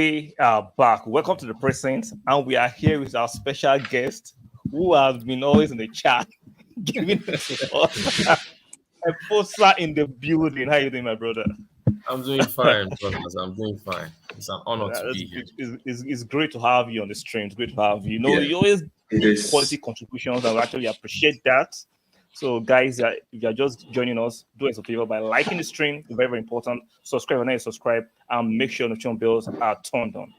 We are back. Welcome to the present, and we are here with our special guest who has been always in the chat giving us support. Efosa in the building. How you doing, my brother? I'm doing fine, brothers. I'm doing fine. It's an honor to be here. It's great to have you on the stream. It's great to have you. You know, you always give quality contributions, and we actually appreciate that. So, guys, if you're just joining us, do us a favor by liking the stream. Very, very important. Subscribe when you subscribe, and make sure notification bells are turned on.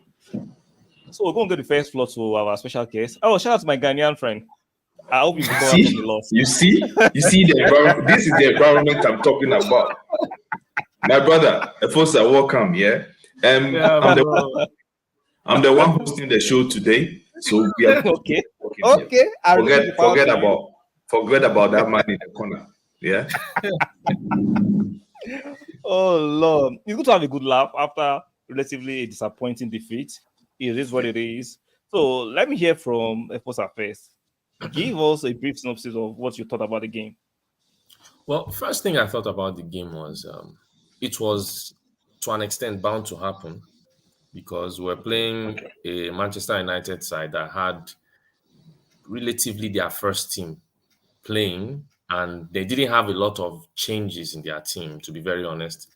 So, we're going to go to the first floor to our special guest. Oh, shout out to my Ghanaian friend. I hope you recover from the loss. You see the this is the environment I'm talking about. My brother, Efosa, welcome. Yeah, I'm the one hosting the show today, so we are okay. Forget about that man in the corner. Yeah. Oh Lord, it's good to have a good laugh after relatively a disappointing defeat. It is what it is. So let me hear from Efosa first. Give us a brief synopsis of what you thought about the game. Well, first thing I thought about the game was it was to an extent bound to happen because we're playing a Manchester United side that had relatively their first team playing, and they didn't have a lot of changes in their team, to be very honest.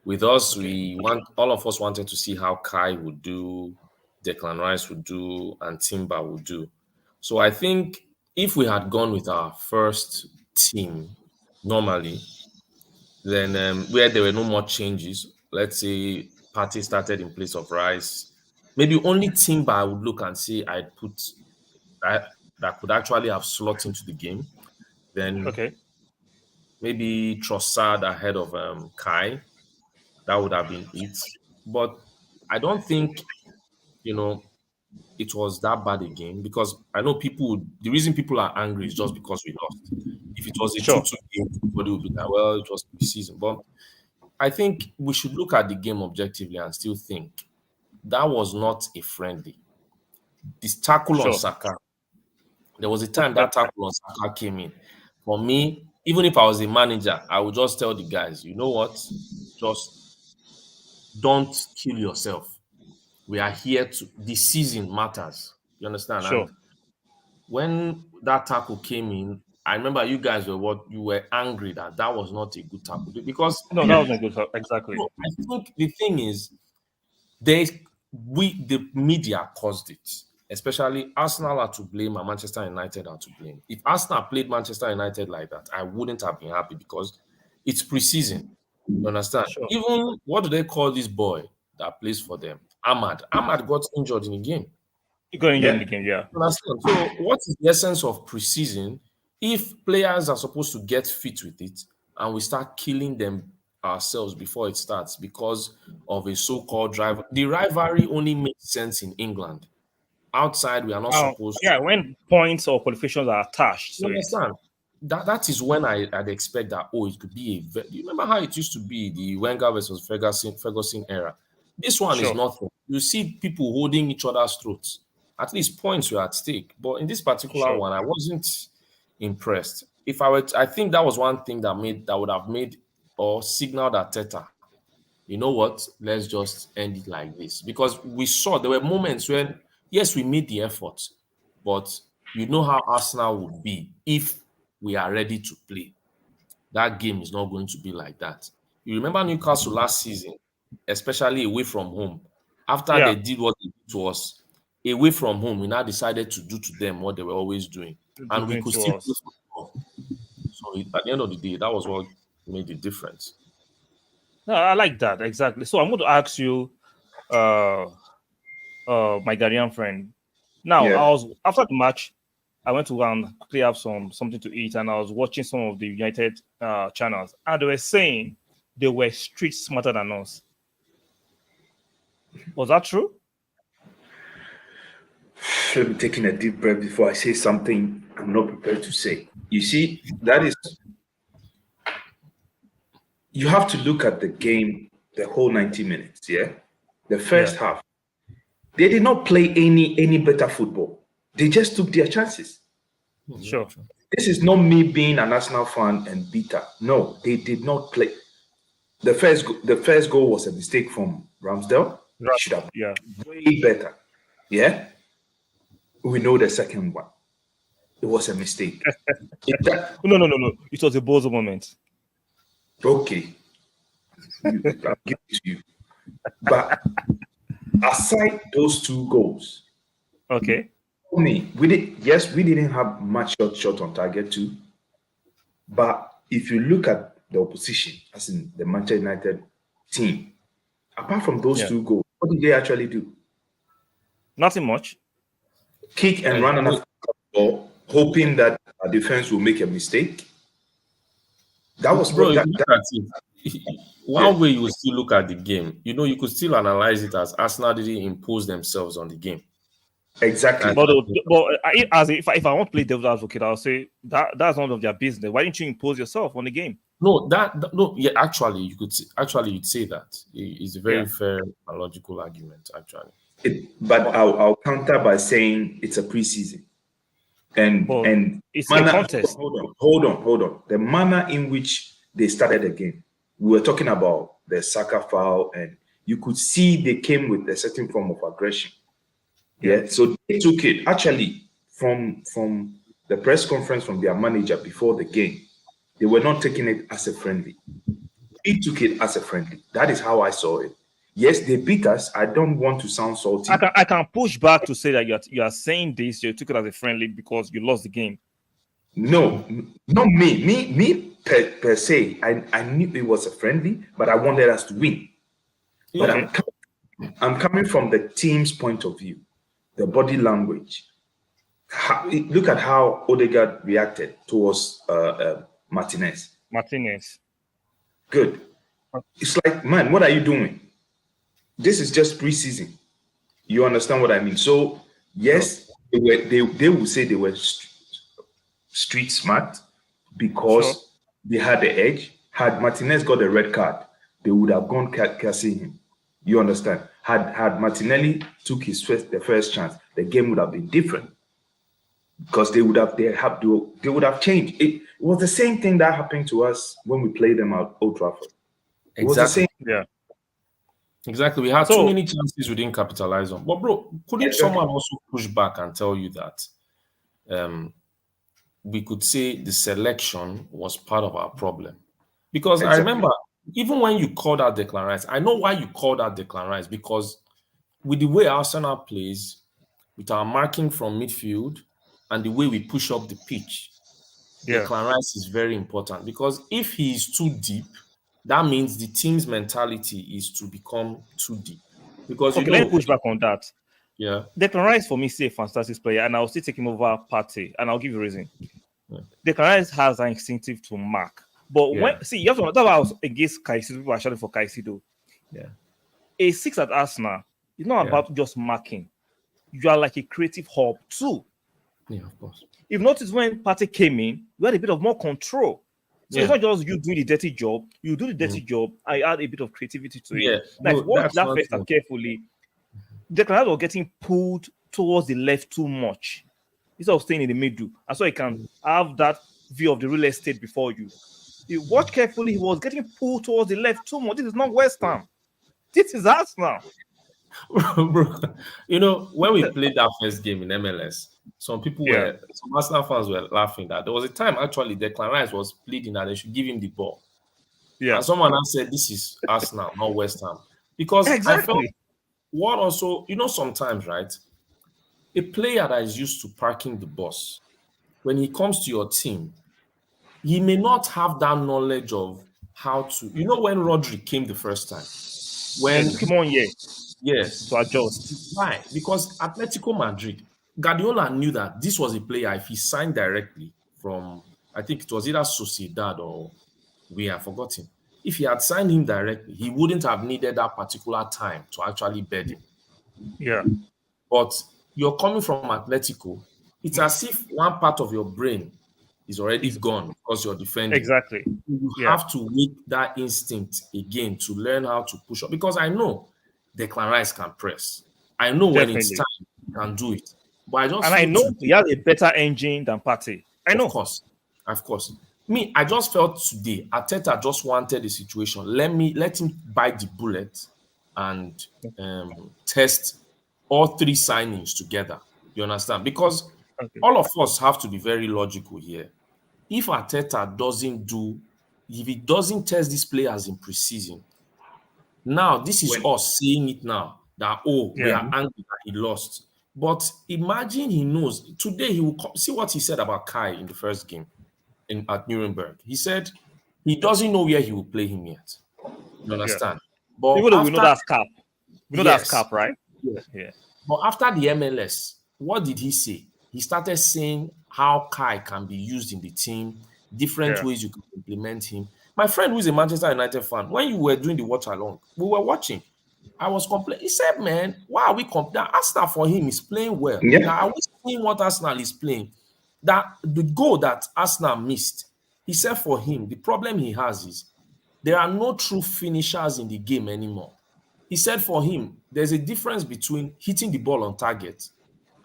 With us, all of us wanted to see how Kai would do, Declan Rice would do, and Timber would do. So I think if we had gone with our first team normally, then where there were no more changes, let's say Partey started in place of Rice, maybe only Timber I would look and say I'd put that could actually have slot into the game. Then maybe Trossard ahead of Kai. That would have been it. But I don't think, it was that bad a game because I know the reason people are angry is just because we lost. If it was a 2-2 game, everybody would be like, well, it was pre-season. But I think we should look at the game objectively and still think that was not a friendly. This tackle on Saka, there was a time that tackle on Saka came in. For me, even if I was a manager, I would just tell the guys, you know what? Just don't kill yourself. We are here the season matters. You understand? Sure. And when that tackle came in, I remember you guys were angry that was not a good tackle because that wasn't a good tackle. Exactly. I think the thing is, the media caused it. Especially Arsenal are to blame and Manchester United are to blame. If Arsenal played Manchester United like that, I wouldn't have been happy because it's pre-season. You understand? Sure. Even, what do they call this boy that plays for them? Ahmad got injured in the game. He got injured in the game, yeah. You understand? So what is the essence of pre-season if players are supposed to get fit with it and we start killing them ourselves before it starts because of a so-called driver? The rivalry only makes sense in England. Outside, we are not supposed to. Yeah, when points or qualifications are attached. You understand? That is when I'd expect that, it could be you remember how it used to be, the Wenger versus Ferguson era? This one is nothing. You see people holding each other's throats. At least points were at stake. But in this particular one, I wasn't impressed. I think that was one thing that would have made or signaled Arteta, you know what? Let's just end it like this. Because we saw there were moments when, yes, we made the effort, but you know how Arsenal would be if we are ready to play. That game is not going to be like that. You remember Newcastle last season, especially away from home. After they did what they did to us, away from home, we now decided to do to them what they were always doing. And we could still play football. So at the end of the day, that was what made the difference. No, I like that, exactly. So I'm going to ask you, my Ghanaian friend. Now, after the match, I went to go and quickly have something to eat, and I was watching some of the United channels, and they were saying they were street smarter than us. Was that true? Let me take in a deep breath before I say something I'm not prepared to say. You see, you have to look at the game, the whole 90 minutes, yeah? The first half. They did not play any better football. They just took their chances. Sure. This is not me being an Arsenal fan and bitter. No, they did not play. The first goal was a mistake from Ramsdale. He should have Yeah. way better. Yeah. We know the second one. It was a mistake. No. It was a bozo moment. Okay. I'll give it to you. But aside those two goals, okay, we didn't have much shot on target too. But if you look at the opposition, as in the Manchester United team, apart from those two goals, what did they actually do? Nothing much. Kick and run after the ball, hoping that our defense will make a mistake. That was one way you would still look at the game. You could still analyze it as Arsenal didn't impose themselves on the game. Exactly. But if I want to play devil's advocate, I'll say that's none of their business. Why didn't you impose yourself on the game? No, actually, you'd say that it's a very fair and logical argument, actually. But I'll counter by saying it's a preseason, and it's a contest. Hold on. The manner in which they started the game, we were talking about the Saka foul, and you could see they came with a certain form of aggression. Yeah. So they took it actually from the press conference from their manager before the game. They were not taking it as a friendly. He took it as a friendly. That is how I saw it. Yes, they beat us. I don't want to sound salty. I can push back to say that you are saying this. You took it as a friendly because you lost the game. No, not me. Me per se. I knew it was a friendly, but I wanted us to win. But I'm coming from the team's point of view, the body language. Look at how Odegaard reacted towards Martinez. Good. It's like, man, what are you doing? This is just preseason. You understand what I mean? So yes, they will say they were street smart because they had the edge. Had Martinez got a red card, they would have gone cursing him. You understand? Had Martinelli took the first chance, the game would have been different because they would have changed. It was the same thing that happened to us when we played them at Old Trafford. It was the same. Yeah. Exactly. We had too many chances we didn't capitalize on. But bro, couldn't someone also push back and tell you that we could say the selection was part of our problem? Because I remember, even when you called out Declan Rice, I know why you called out Declan Rice, because with the way Arsenal plays, with our marking from midfield and the way we push up the pitch, Declan Rice is very important, because if he is too deep, that means the team's mentality is to become too deep. Because let me push back on that. Yeah. Declan Rice for me is a fantastic player, and I'll still take him over Partey, and I'll give you a reason. Declan Rice has an instinctive to mark. But you have to know that I was against Caicedo, people are shouting for Caicedo. Yeah. A 6 at Arsenal is not about just marking. You are like a creative hub too. Yeah, of course. If notice when Partey came in, we had a bit of more control. So it's not just you doing the dirty job. You do the dirty job, I add a bit of creativity to it. Watch that first and carefully. Declan was getting pulled towards the left too much instead of staying in the middle. And so he can have that view of the real estate before you. You watch carefully, he was getting pulled towards the left too much. This is not West Ham. This is Arsenal. Bro, when we played that first game in MLS, some Arsenal fans were laughing that there was a time actually Declan Rice was pleading that they should give him the ball. Yeah. And someone else said this is Arsenal, not West Ham. Because I felt what also, sometimes, right? A player that is used to parking the bus, when he comes to your team, he may not have that knowledge of how to, when Rodri came the first time. When come on, yes, to adjust. Why? Because Atletico Madrid, Guardiola knew that this was a player, if he signed directly from, I think it was either Sociedad or we have forgotten. If he had signed him directly, he wouldn't have needed that particular time to actually bed him. Yeah. But you're coming from Atletico, it's as if one part of your brain is already gone because you're defending. Exactly. You have to wake that instinct again to learn how to push up. Because I know Declan Rice can press. I know when it's time, he can do it. But I know he has a better engine than Partey. I know. Of course. Me, I just felt today, Arteta just wanted the situation. Let him bite the bullet and test all three signings together. You understand? Because all of us have to be very logical here. If Arteta if he doesn't test these players in preseason, now this is us seeing it now that we are angry that he lost. But imagine he knows today he will see what he said about Kai in the first game at Nuremberg. He said he doesn't know where he will play him yet. You understand? But even though we know that's cap. We know that's cap, right? Yeah. But after the MLS, what did he say? He started saying how Kai can be used in the team, different ways you can implement him. My friend who is a Manchester United fan, when you were doing the watch along, we were watching. I was complaining. He said, man, why are we complaining? Arsenal for him is playing well. Yeah. Now, are we seeing what Arsenal is playing? That the goal that Arsenal missed, he said for him, the problem he has is there are no true finishers in the game anymore. He said for him, there's a difference between hitting the ball on target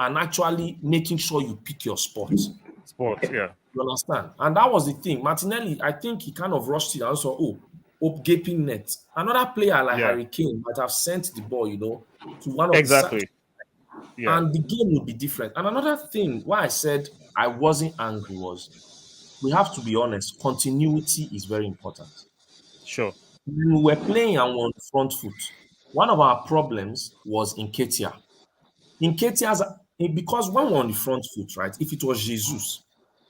and actually making sure you pick your spots. You understand? And that was the thing. Martinelli, I think he kind of rushed it and saw, gaping net. Another player like Harry Kane might have sent the ball, to one of the sides. And the game would be different. And another thing why I said I wasn't angry was we have to be honest, continuity is very important. Sure. When we were playing and on front foot, one of our problems was Nketiah. Because when we're on the front foot, right, if it was Jesus,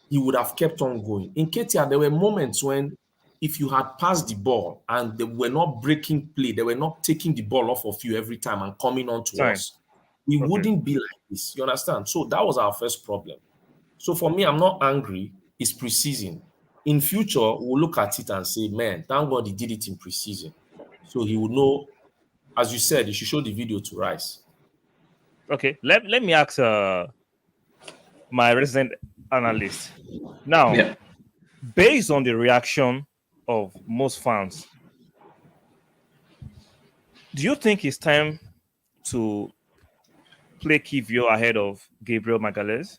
he would have kept on going. Nketiah, there were moments when if you had passed the ball and they were not breaking play, they were not taking the ball off of you every time and coming on to us, we wouldn't be like this. You understand? So that was our first problem. So for me, I'm not angry. It's preseason. In future, we'll look at it and say, man, thank God he did it in preseason. So he would know, as you said, you should show the video to Rice. Okay, let me ask my resident analyst. Now, based on the reaction of most fans, do you think it's time to play Kivio ahead of Gabriel Magalhaes?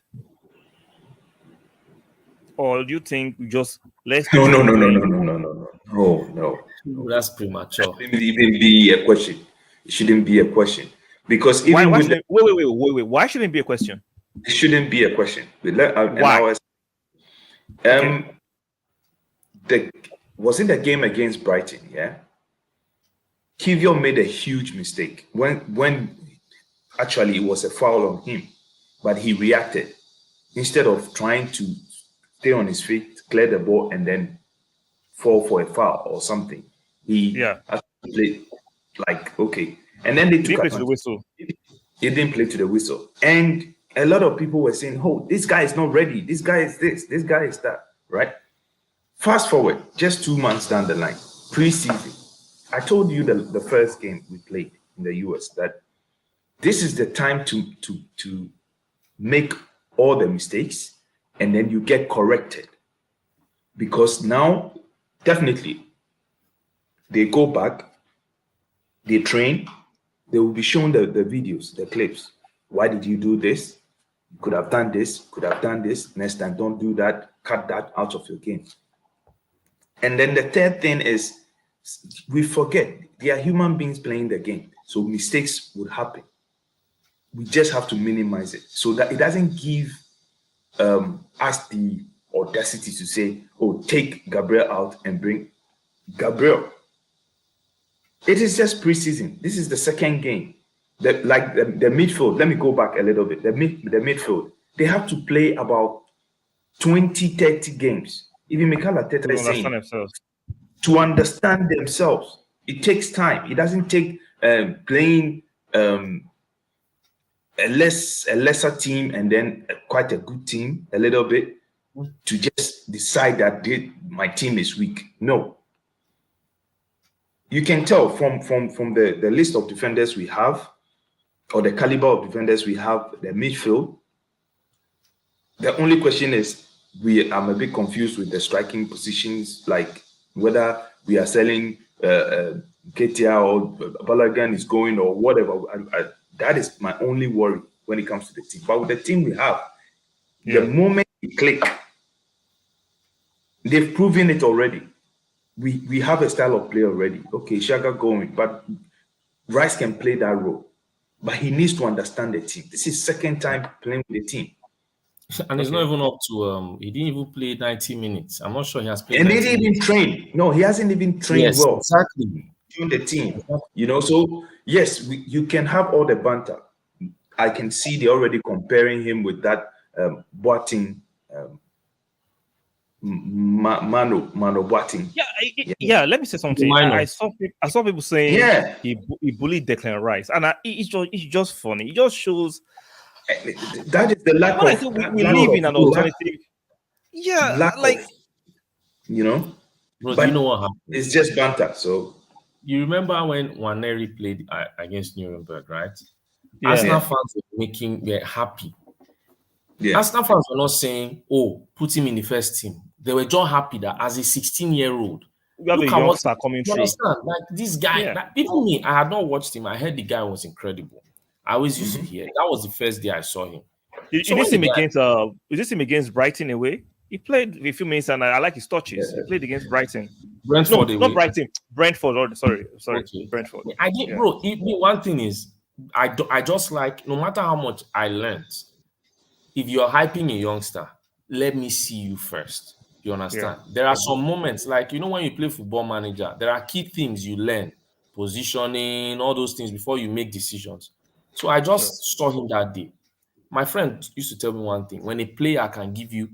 Or do you think we just let's No. That's premature. It shouldn't even be a question. It shouldn't be a question. Because even wait. Why shouldn't it be a question? It shouldn't be a question. Why? Was in the game against Brighton, yeah? Kivio made a huge mistake when actually it was a foul on him, but he reacted. Instead of trying to stay on his feet, clear the ball, and then fall for a foul or something, he played like, okay. And then they took play to the whistle. He didn't play to the whistle. And a lot of people were saying, oh, this guy is not ready. This guy is this guy is that, right? Fast forward, just 2 months down the line, preseason. I told you the first game we played in the US that this is the time to make all the mistakes and then you get corrected. Because now, definitely, they go back, they train, they will be shown the videos, the clips. Why did you do this? You could have done this, could have done this. Next time, don't do that. Cut that out of your game. And then the third thing is, we forget they are human beings playing the game. So mistakes would happen. We just have to minimize it so that it doesn't give us the audacity to say, oh, take Gabriel out and bring Gabriel. It is just preseason. This is the second game. The midfield, let me go back a little bit. The midfield, they have to play about 20, 30 games. Even Mikel Arteta is saying, to understand themselves. It takes time. It doesn't take playing a lesser team and then quite a good team a little bit to just decide that my team is weak. No. You can tell from the list of defenders we have or the caliber of defenders we have, the midfield. The only question is, I'm a bit confused with the striking positions, like whether we are selling Nketiah or Balogun is going or whatever. That is my only worry when it comes to the team. But with the team we have, the moment we click, they've proven it already. We have a style of play already. Okay, Shaka going, but Rice can play that role, but he needs to understand the team. This is second time playing with the team. And he's not even up to he didn't even play 90 minutes. I'm not sure he has played. And he didn't even train. No, he hasn't even trained well. Exactly. In the team. You know, so yes, you can have all the banter. I can see they're already comparing him with that Boateng, Mano Boateng. Yeah. Let me say something. I saw people saying he bullied Declan Rice, and it's just funny. It just shows that is the lack of. We live in an alternative. You know. Bro, do you know what happened? It's just banter. So you remember when Waneri played against Nuremberg, right? Yeah. Arsenal fans were happy. Yeah. Arsenal fans were not saying, "Oh, put him in the first team." They were just happy that as a 16-year-old, you have a youngster coming through. Like this guy, even me, I had not watched him. I heard the guy was incredible. I always used to hear. That was the first day I saw him. Is this him against Brighton away? He played a few minutes, and I like his touches. Yeah. He played against Brighton. Brentford, not Brighton. Brentford. Sorry, okay. Brentford. I get, bro. One thing is, I just like, no matter how much I learned, if you're hyping a youngster, let me see you first. You understand? Yeah. There are some moments, like, you know, when you play Football Manager, there are key things you learn, positioning, all those things before you make decisions. So I just saw him that day. My friend used to tell me one thing: when a player can give you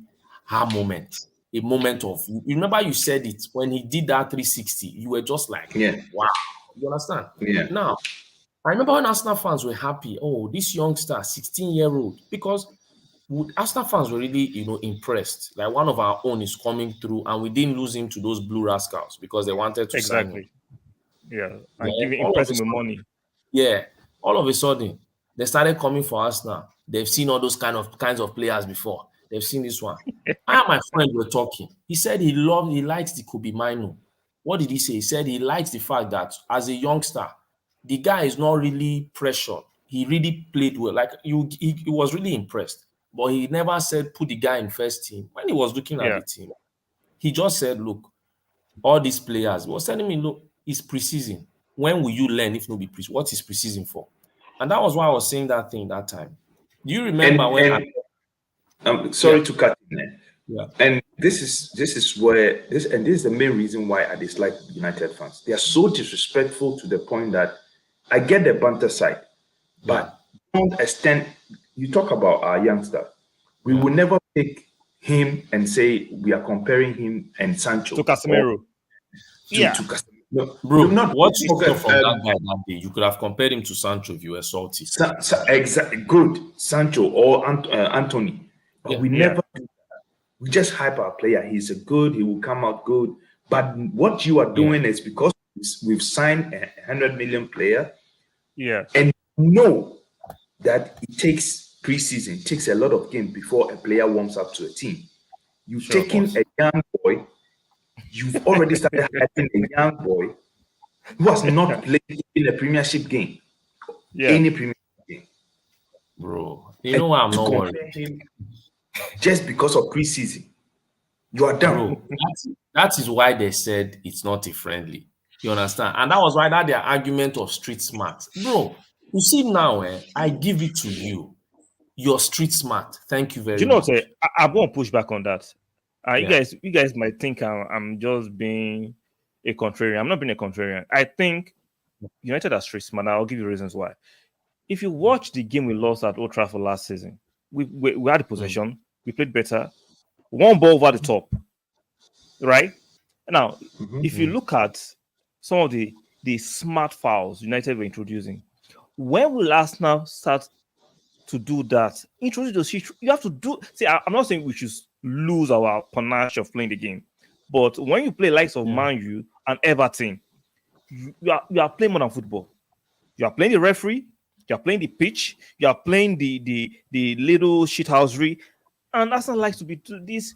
a moment of, you remember you said it when he did that 360, you were just like, wow. You understand? Yeah. Now, I remember when Arsenal fans were happy, oh, this youngster, 16-year-old, because Arsenal fans were really, impressed. Like, one of our own is coming through, and we didn't lose him to those Blue Rascals because they wanted to sign him. Yeah, and impress him with money. Yeah, all of a sudden, they started coming for Arsenal. They've seen all those kinds of players before. They've seen this one. I and my friend were talking. He said he likes the Kobe Mino. What did he say? He said he likes the fact that as a youngster, the guy is not really pressured. He really played well. Like, he was really impressed. But he never said put the guy in first team. When he was looking at the team, he just said, look, all these players, he was telling me, look, it's preseason. When will you learn if not be preseason? What is preseason for? And that was why I was saying that thing that time. Do you remember I'm sorry to cut in there. Yeah. And this is the main reason why I dislike United fans. They are so disrespectful to the point that I get the banter side, but don't extend. You talk about our youngster. We will never take him and say we are comparing him and Sancho to Casemiro. To Casemiro. No, bro, what you saw from that guy that day, you could have compared him to Sancho if you were salty. Exactly, good Sancho or Anthony. But we never do that. We just hype our player. He will come out good. But what you are doing is because we've signed a 100 million player. Yeah. And you know that it takes preseason, it takes a lot of games before a player warms up to a team. You've taken a young boy. You've already started hyping a young boy who has not played in a Premiership game. Yeah. Any Premiership game. Bro, you know why I'm not worried? Just because of preseason. You are done. Bro, that is why they said it's not a friendly. You understand? And that was why that their argument of street smart. Bro, you see now, I give it to you. You're street smart. Thank you very much. Do you know what? I won't push back on that. You guys might think I'm just being a contrarian. I'm not being a contrarian. I think United are street smart. I'll give you reasons why. If you watch the game we lost at Old Trafford last season, we had the possession. We played better. One ball over the top. Right? Now, if you look at some of the smart fouls United were introducing, when will Arsenal start to do that? Introduce those. You have to do. See, I'm not saying we should lose our panache of playing the game, but when you play likes of Man U and Everton, you are playing more than football. You are playing the referee. You are playing the pitch. You are playing the little shithousery, and Arsenal likes to be this.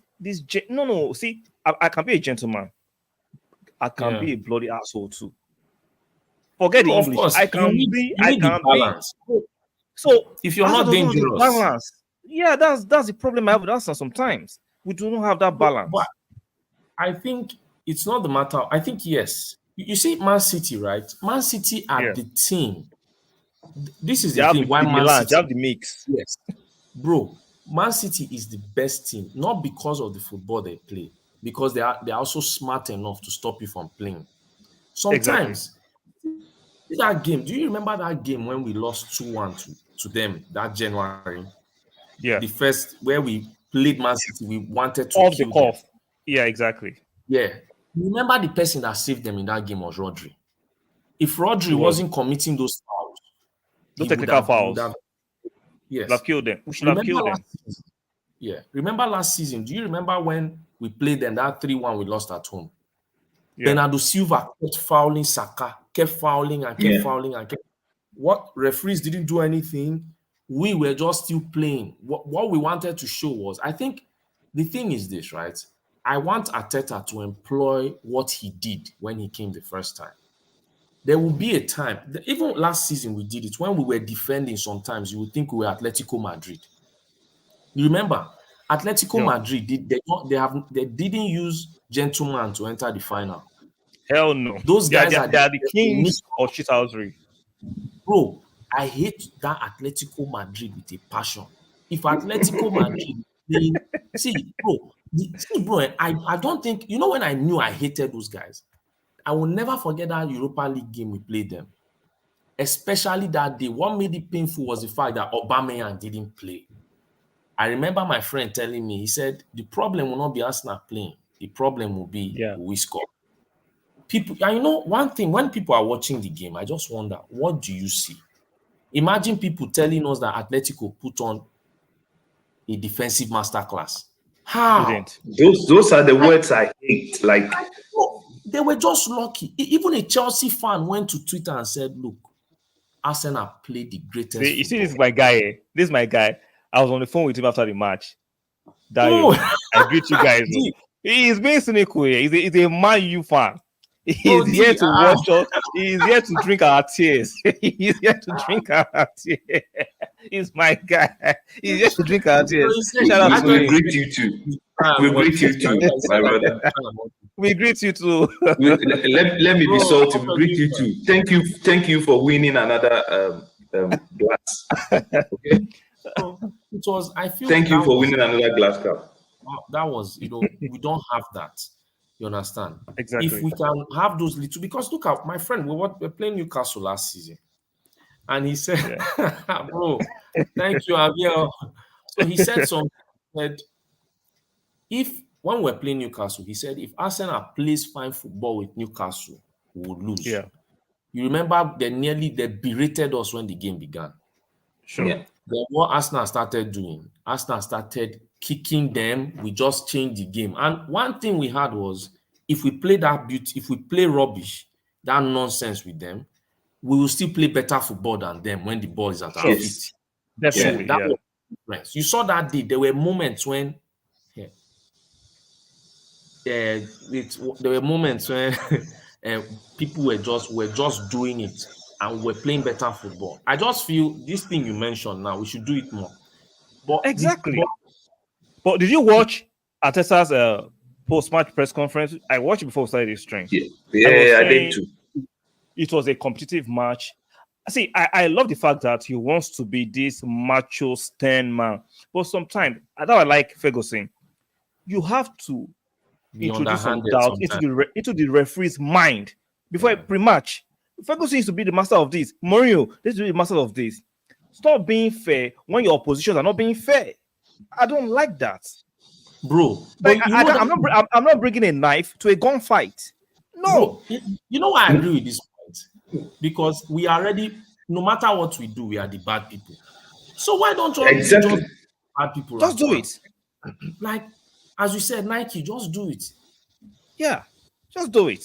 No. See, I can be a gentleman. I can be a bloody asshole too. Forget the English. Course, I can be. Balance. So if you're not dangerous, balance. Yeah, that's the problem I have with Arsenal. Sometimes we do not have that balance. But I think it's not the matter. I think yes, You see, Man City, right? Man City are the team. This is the thing. Why the Man Milan, City? they have the mix. Yes, bro. Man City is the best team, not because of the football they play, because they're also smart enough to stop you from playing. Sometimes that game. Do you remember that game when we lost 2-1 to them that January? Yeah. The first where we played Man City, we wanted to Off the kill them. cuff. Yeah, exactly. Yeah. Remember the person that saved them in that game was Rodri. If Rodri wasn't committing those fouls, those technical fouls, yes, have killed them. We should have killed them. Yeah. Remember last season? Do you remember when we played them that 3-1 we lost at home? Yeah. Bernardo Silva kept fouling Saka, kept fouling and kept fouling and kept. What referees didn't do anything. We were just still playing. What we wanted to show was, I think the thing is this, right? I want Arteta to employ what he did when he came the first time. There will be a time, even last season we did it, when we were defending sometimes, you would think we were Atletico Madrid. You remember, Atletico Madrid, they didn't use gentleman to enter the final. Hell no. Those guys they are the kings of shithousery. Bro, I hate that Atletico Madrid with a passion. If Atletico Madrid see, bro, I don't think, you know, when I knew I hated those guys, I will never forget that Europa League game we played them. Especially that day. What made it painful was the fact that Aubameyang didn't play. I remember my friend telling me, he said, the problem will not be Arsenal playing. The problem will be we score. People, and you know, one thing, when people are watching the game, I just wonder, what do you see? Imagine people telling us that Atletico put on a defensive masterclass. How? Those are the words I hate. Like, they were just lucky. Even a Chelsea fan went to Twitter and said, look, Arsenal played the greatest. You see, this is my guy. This is my guy. I was on the phone with him after the match. I greet you guys. He's being cynical here. He's a Man U fan. He's here to watch us. He's here to drink our tears. He's here to drink our tears. He's my guy. He's here to drink our tears. Shout out to him. We greet you too. We greet you too, my brother. We greet you too. Let me be salty. We greet you too. Thank you for winning another glass. Okay. It was. I feel. Thank you for winning another glass cup. That was, you know, we don't have that. You understand? Exactly. If we can have those little, because look at my friend, we're playing Newcastle last season, and he said, "Bro, thank you, Javier." So he said something. Said, when we're playing Newcastle, he said, if Arsenal plays fine football with Newcastle, we would lose. Yeah. You remember they berated us when the game began. Sure. Yeah. Then what Arsenal started doing, Arsenal started kicking them. We just changed the game. And one thing we had was, if we play rubbish, that nonsense with them, we will still play better football than them when the ball is at our feet. Definitely. That was the difference. You saw that day. There were moments when people were just doing it and we're playing better football. I just feel this thing you mentioned now, we should do it more. But exactly. But did you watch Arteta's post-match press conference? I watched it before we started this stream. Yeah, I did too. It was a competitive match. See, I love the fact that he wants to be this macho, stern man. But sometimes, I don't like Ferguson. You have to introduce some doubt into the referee's mind before a pre-match. Ferguson used to be the master of this. Mourinho, this is the master of this. Stop being fair when your oppositions are not being fair. I don't like that, bro. Like, I'm not bringing a knife to a gunfight. No, bro, you know why I agree with this point? Because we are already, no matter what we do, we are the bad people. So why don't you just bad people? Just do it. Like, as you said, Nike, just do it. Yeah, just do it.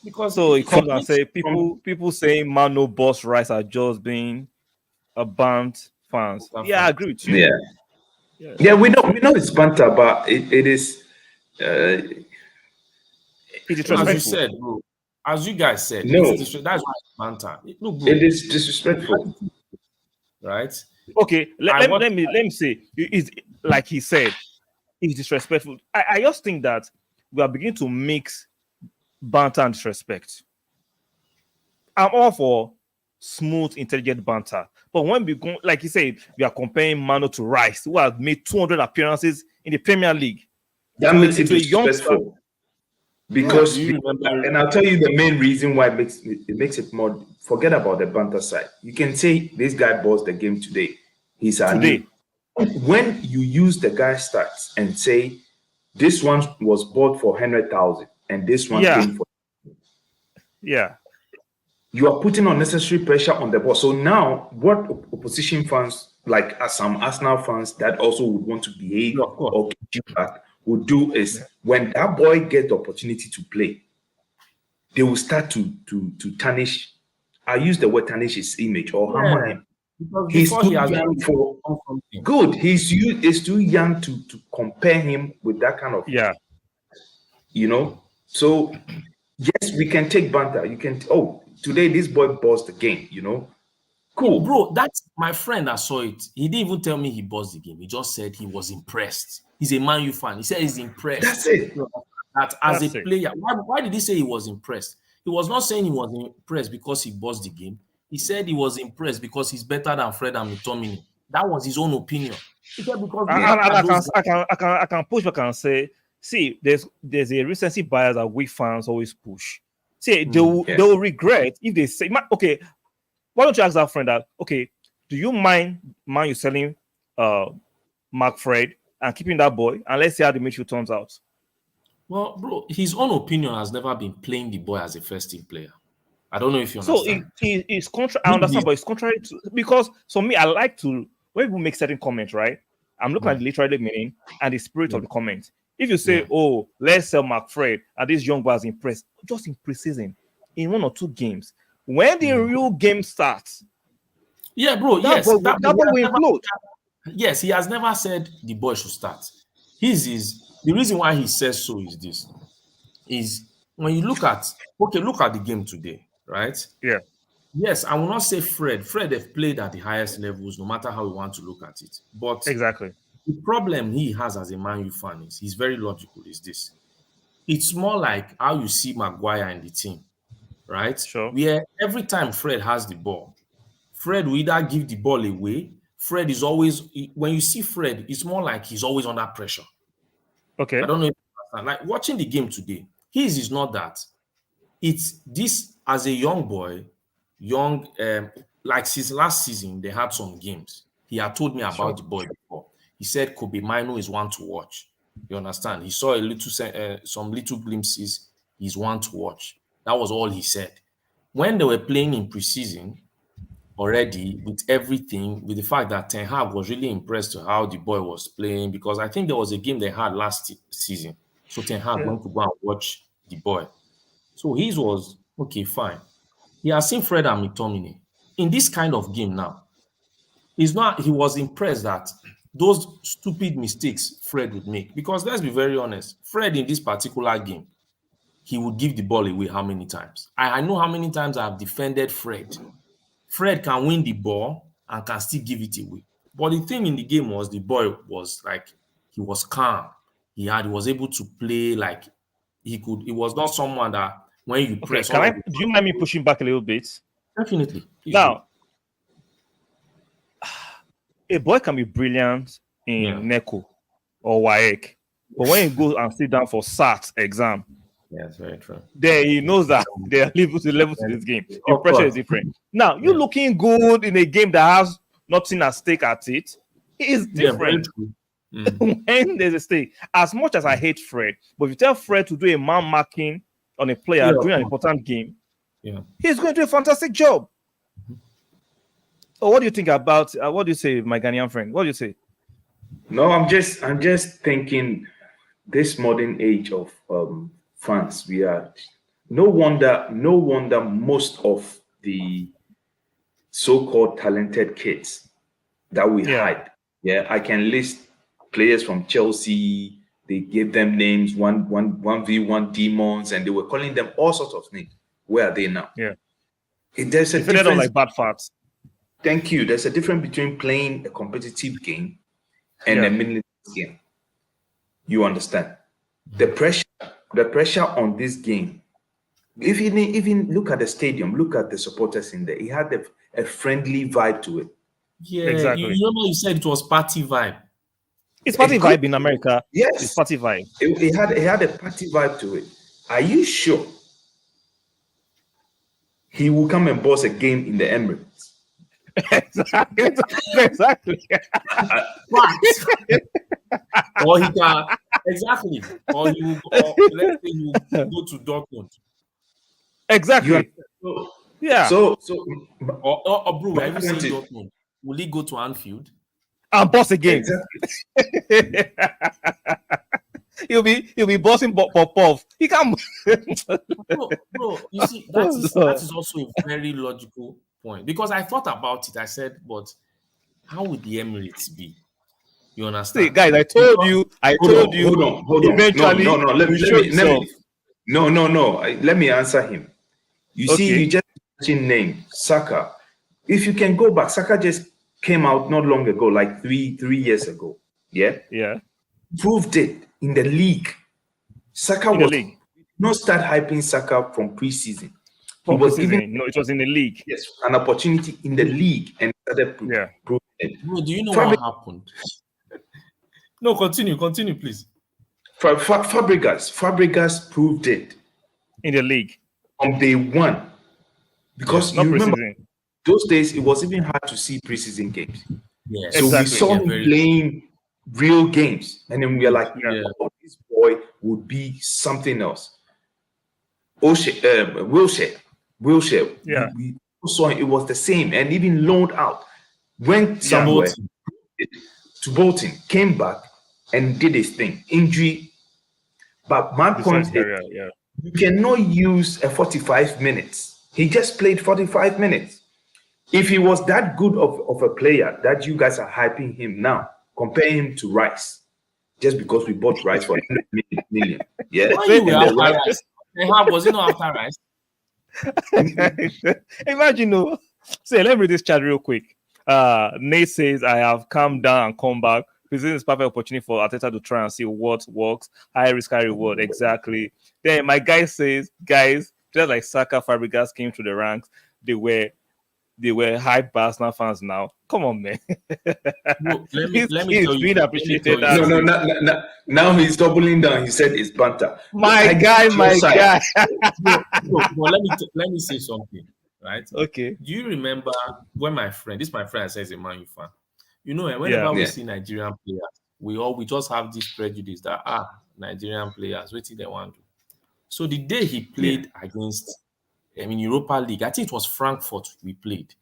Because so it comes and say people saying man no boss rights are just being a band fans. Yeah, I agree with you. Yeah, we know it's banter, but it is it's disrespectful. As you said, bro. As you guys said, that's why it's banter. Look, bro, it is disrespectful. Right? Okay, let me say, it's like he said, it's disrespectful. I just think that we are beginning to mix banter and disrespect. I'm all for smooth, intelligent banter. But when we go, like you said, we are comparing Mano to Rice, who has made 200 appearances in the Premier League. That makes it disrespectful. Because, and I'll tell you the main reason why it makes it more. Forget about the banter side. You can say this guy bossed the game today. He's our new. When you use the guy's stats and say this one was bought for 100,000 and this one came for, you are putting unnecessary pressure on the boss. So now, what opposition fans, like some Arsenal fans that also would want to behave or get you back, would do is when that boy gets the opportunity to play, they will start to tarnish. I use the word tarnish his image or hammer him. He's too young for good. He's too young to compare him with that kind of So yes, we can take banter. You can today this boy bossed the game. Cool, bro. That's my friend that saw it. He didn't even tell me he bossed the game. He just said he was impressed. He's a Man U fan. He said he's impressed. That's it. That as a player, why did he say he was impressed? He was not saying he was impressed because he bossed the game. He said he was impressed because he's better than Fred and McTominay. That was his own opinion. He said because I can push back and say, see, there's a recency bias that we fans always push. See, they will regret if they say, okay, why don't you ask that friend that, okay, do you mind Man you selling Mark Fred and keeping that boy, and let's see how the midfield turns out? Well, bro, his own opinion has never been playing the boy as a first team player. I don't know if you understand. So it's contrary. I understand, but it's contrary to, because for me, I like to, when people make certain comments, right? I'm looking at the literary meaning and the spirit of the comment. If you say, oh, let's sell Mark Fred and this young boy is impressed, just in preseason, in 1 or 2 games, when the real game starts, bro, that boy will implode. Yes, he has never said the boy should start. The reason why he says so is this: is when you look at the game today, right? Yeah. Yes, I will not say Fred. Fred have played at the highest levels, no matter how we want to look at it. But exactly the problem he has as a Man U fan is he's very logical. Is this? It's more like how you see Maguire in the team, right? Sure. Where every time Fred has the ball, Fred will either give the ball away. Fred is always, when you see Fred, it's more like he's always under pressure. Okay. I don't know if you understand. Like watching the game today, his is not that. It's this as a young boy, like since last season, they had some games. He had told me about the boy before. He said Kobe Mino is one to watch. You understand? He saw some little glimpses. He's one to watch. That was all he said. When they were playing in preseason, already with everything, with the fact that Ten Hag was really impressed with how the boy was playing, because I think there was a game they had last season. So Ten Hag went to go and watch the boy. So his was, okay, fine. He has seen Fred and McTominay. In this kind of game now, he was impressed that those stupid mistakes Fred would make. Because let's be very honest, Fred in this particular game, he would give the ball away how many times? I know how many times I've defended Fred. Fred can win the ball and can still give it away. But the thing in the game was the boy was like, he was calm. He was able to play like he could. He was not someone that when you press. Do you mind me pushing back a little bit? Definitely. Now, a boy can be brilliant in NECO or WAEC, but when he goes and sit down for SAT exam, that's very true. Then he knows that there are levels to this game. The pressure is different. Now, you looking good in a game that has nothing at stake at it, it is different. When there's a stake. As much as I hate Fred, but if you tell Fred to do a man marking on a player during an important game, he's going to do a fantastic job. Oh, what do you think about? What do you say, my Ghanaian friend? What do you say? No, I'm just thinking this modern age of fans, we are no wonder most of the so-called talented kids that we had. Yeah, I can list players from Chelsea. They gave them names, 1v1 demons, and they were calling them all sorts of names. Where are they now? Yeah, there's a difference. They don't like bad farts. Thank you. There's a difference between playing a competitive game and a meaningless game. You understand? The pressure on this game If you even look at the stadium, look at the supporters in there, it had a friendly vibe to it. Yeah, Exactly. You remember you said it was party vibe. It's party vibe in America. Yes. It's party vibe. It had a party vibe to it. Are you sure he will come and boss a game in the Emirates? Exactly. Or he can exactly. Or he will, or let's say he will go to Dortmund. Exactly. Yeah. So Or bro, my have you point seen is- Mm-hmm. Dortmund? Will he go to Anfield? And boss again. exactly. he'll be bossing Popov. He can't. Bro, you see, that is also a very logical point. Because I thought about it. I said, but how would the Emirates be? You understand? See, guys, I told you. Hold on. Eventually, No. Let me. himself. No. Let me answer him. You see, Okay. you just mentioned name Saka. If you can go back, Saka just came out not long ago, like three years ago. Yeah. Yeah. Proved it in the league. Saka In the was league. not start hyping Saka from preseason. From He was preseason. given No, it was in the league. an opportunity in the league and started Yeah. proving it. Bro, do you know Fabregas- what happened? No, continue, please. Fabregas proved it In the league. on day one. Because Not you remember preseason. those days it was even hard to see preseason games. Yeah. So we saw him playing real games, and then we are like, Yeah. oh, this boy would be something else. Wilshere. Yeah. We saw it was the same, and even loaned out. Went somewhere to Bolton, came back and did his thing. Injury. But my point is, Yeah. you cannot use a 45 minutes. He just played 45 minutes. If he was that good of a player that you guys are hyping him now, compare him to Rice. Just because we bought Rice for 100 million. Yeah. Why you were after Rice? Was it not after Rice? Imagine, no. Say, let me read this chat real quick. Nate says, I have calmed down and come back. This is a perfect opportunity for Arteta to try and see what works. High risk, high reward. Exactly. Then my guy says, guys, just like Saka, Fabregas came to the ranks, they were hype Arsenal fans now. Come on, man. No, let me tell you. Being appreciated. No. Now he's doubling down. He said it's banter. My guy. Well, let me say something, right? Okay. Do you remember when my friend says a Man U fan? You know, whenever we see Nigerian players, we just have this prejudice that Nigerian players, what did they want to do? So the day he played against Europa League, I think it was Frankfurt we played,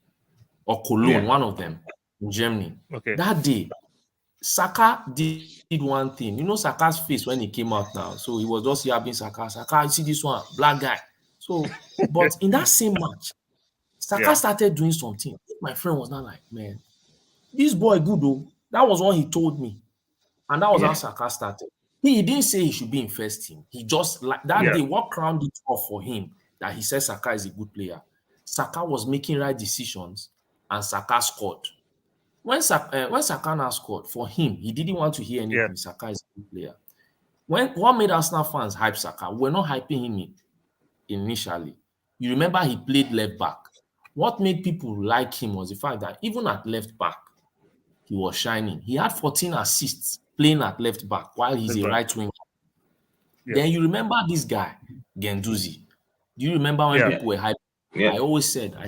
or Cologne, one of them in Germany. Okay. That day, Saka did one thing. You know Saka's face when he came out now. So he was just yapping Saka, you see this one, black guy. So, but in that same match, Saka started doing something. My friend was not like, man, this boy good though. That was what he told me. And that was how Saka started. He didn't say he should be in first team. He just like that day, what crowned it off for him that he said Saka is a good player. Saka was making right decisions and Saka scored. When Saka now scored, for him, he didn't want to hear anything. Saka is a good player. What made Arsenal fans hype Saka? We're not hyping him initially. You remember he played left back. What made people like him was the fact that even at left back, he was shining. He had 14 assists playing at left back while he's a right winger. Then you remember this guy, Guendouzi. Do you remember when people were hyping? I always said, I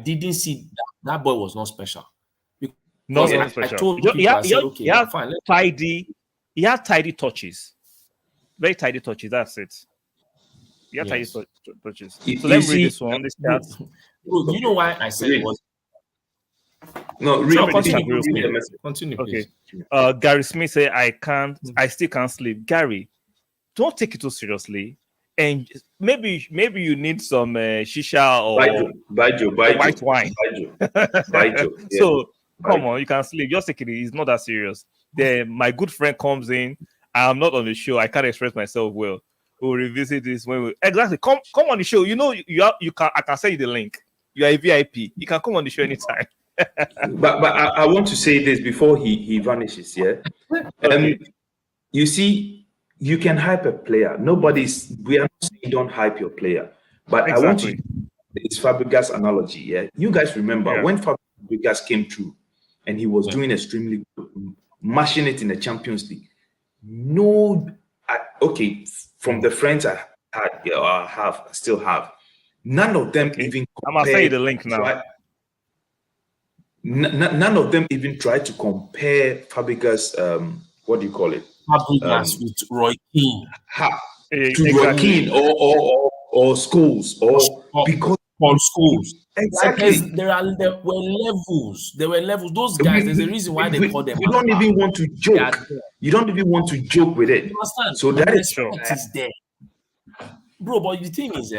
didn't see that boy was not special. Not special. I told people, I said, okay, fine. He had tidy touches. Very tidy touches, that's it. He had tidy touches. So let me read this one. This chat. Do you know why I said it was? No, continue, okay. Please. Gary Smith said, I still can't sleep. Gary, don't take it too seriously. And maybe you need some shisha or white wine. So come on, you can sleep. Just take it. It's not that serious. Then my good friend comes in. I'm not on the show. I can't express myself well. We'll revisit this when we come on the show. You know, you can. I can send you the link. You are a VIP. You can come on the show anytime. but I want to say this before he vanishes. Yeah. Okay. You see, you can hype a player. We are not saying don't hype your player, But I want to use this Fabregas analogy. Yeah, you guys remember when Fabregas came through and he was doing extremely good, mashing it in the Champions League. From the friends I had or still have, none of them even compared. I'm gonna say the link now. None of them even tried to compare Fabregas. What do you call it? Fabregas with Roy Keane. Roy Keane or Scholes or because Paul Scholes. Exactly. Like there were levels. There were levels. Those guys, there's a reason why they call them. You don't even want to joke. You don't even want to joke with it. You understand? So that is respect is there. Bro, but the thing is,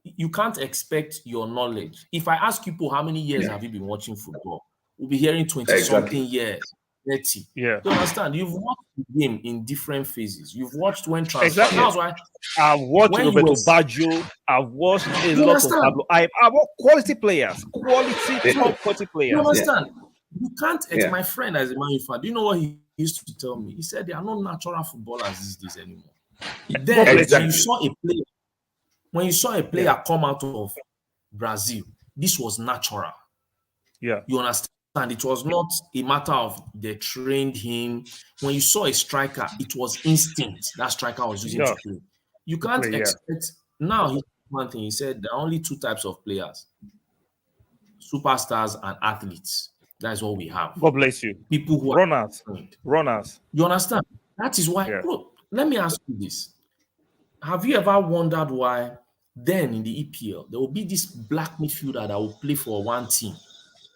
you can't expect your knowledge. If I ask people how many years have you been watching football, we'll be hearing 20-something years, 30. Yeah. You understand? You've watched the game in different phases. You've watched when transfer. Exactly. That's why I've watched Roberto Baggio. I've watched a lot of Pablo. I've watched quality players, top quality players. You understand? You can't. My friend, as a Man U fan, do you know what he used to tell me? He said there are no natural footballers these days anymore. Then when you saw a player come out of Brazil, this was natural. Yeah. You understand? It was not a matter of they trained him. When you saw a striker, it was instinct that striker was using to play. You can't expect. Now, one thing he said, there are only two types of players: superstars and athletes. That is what we have. God bless you. People who runners. You understand? That is why. Bro, let me ask you this: have you ever wondered why then in the EPL there will be this black midfielder that will play for one team?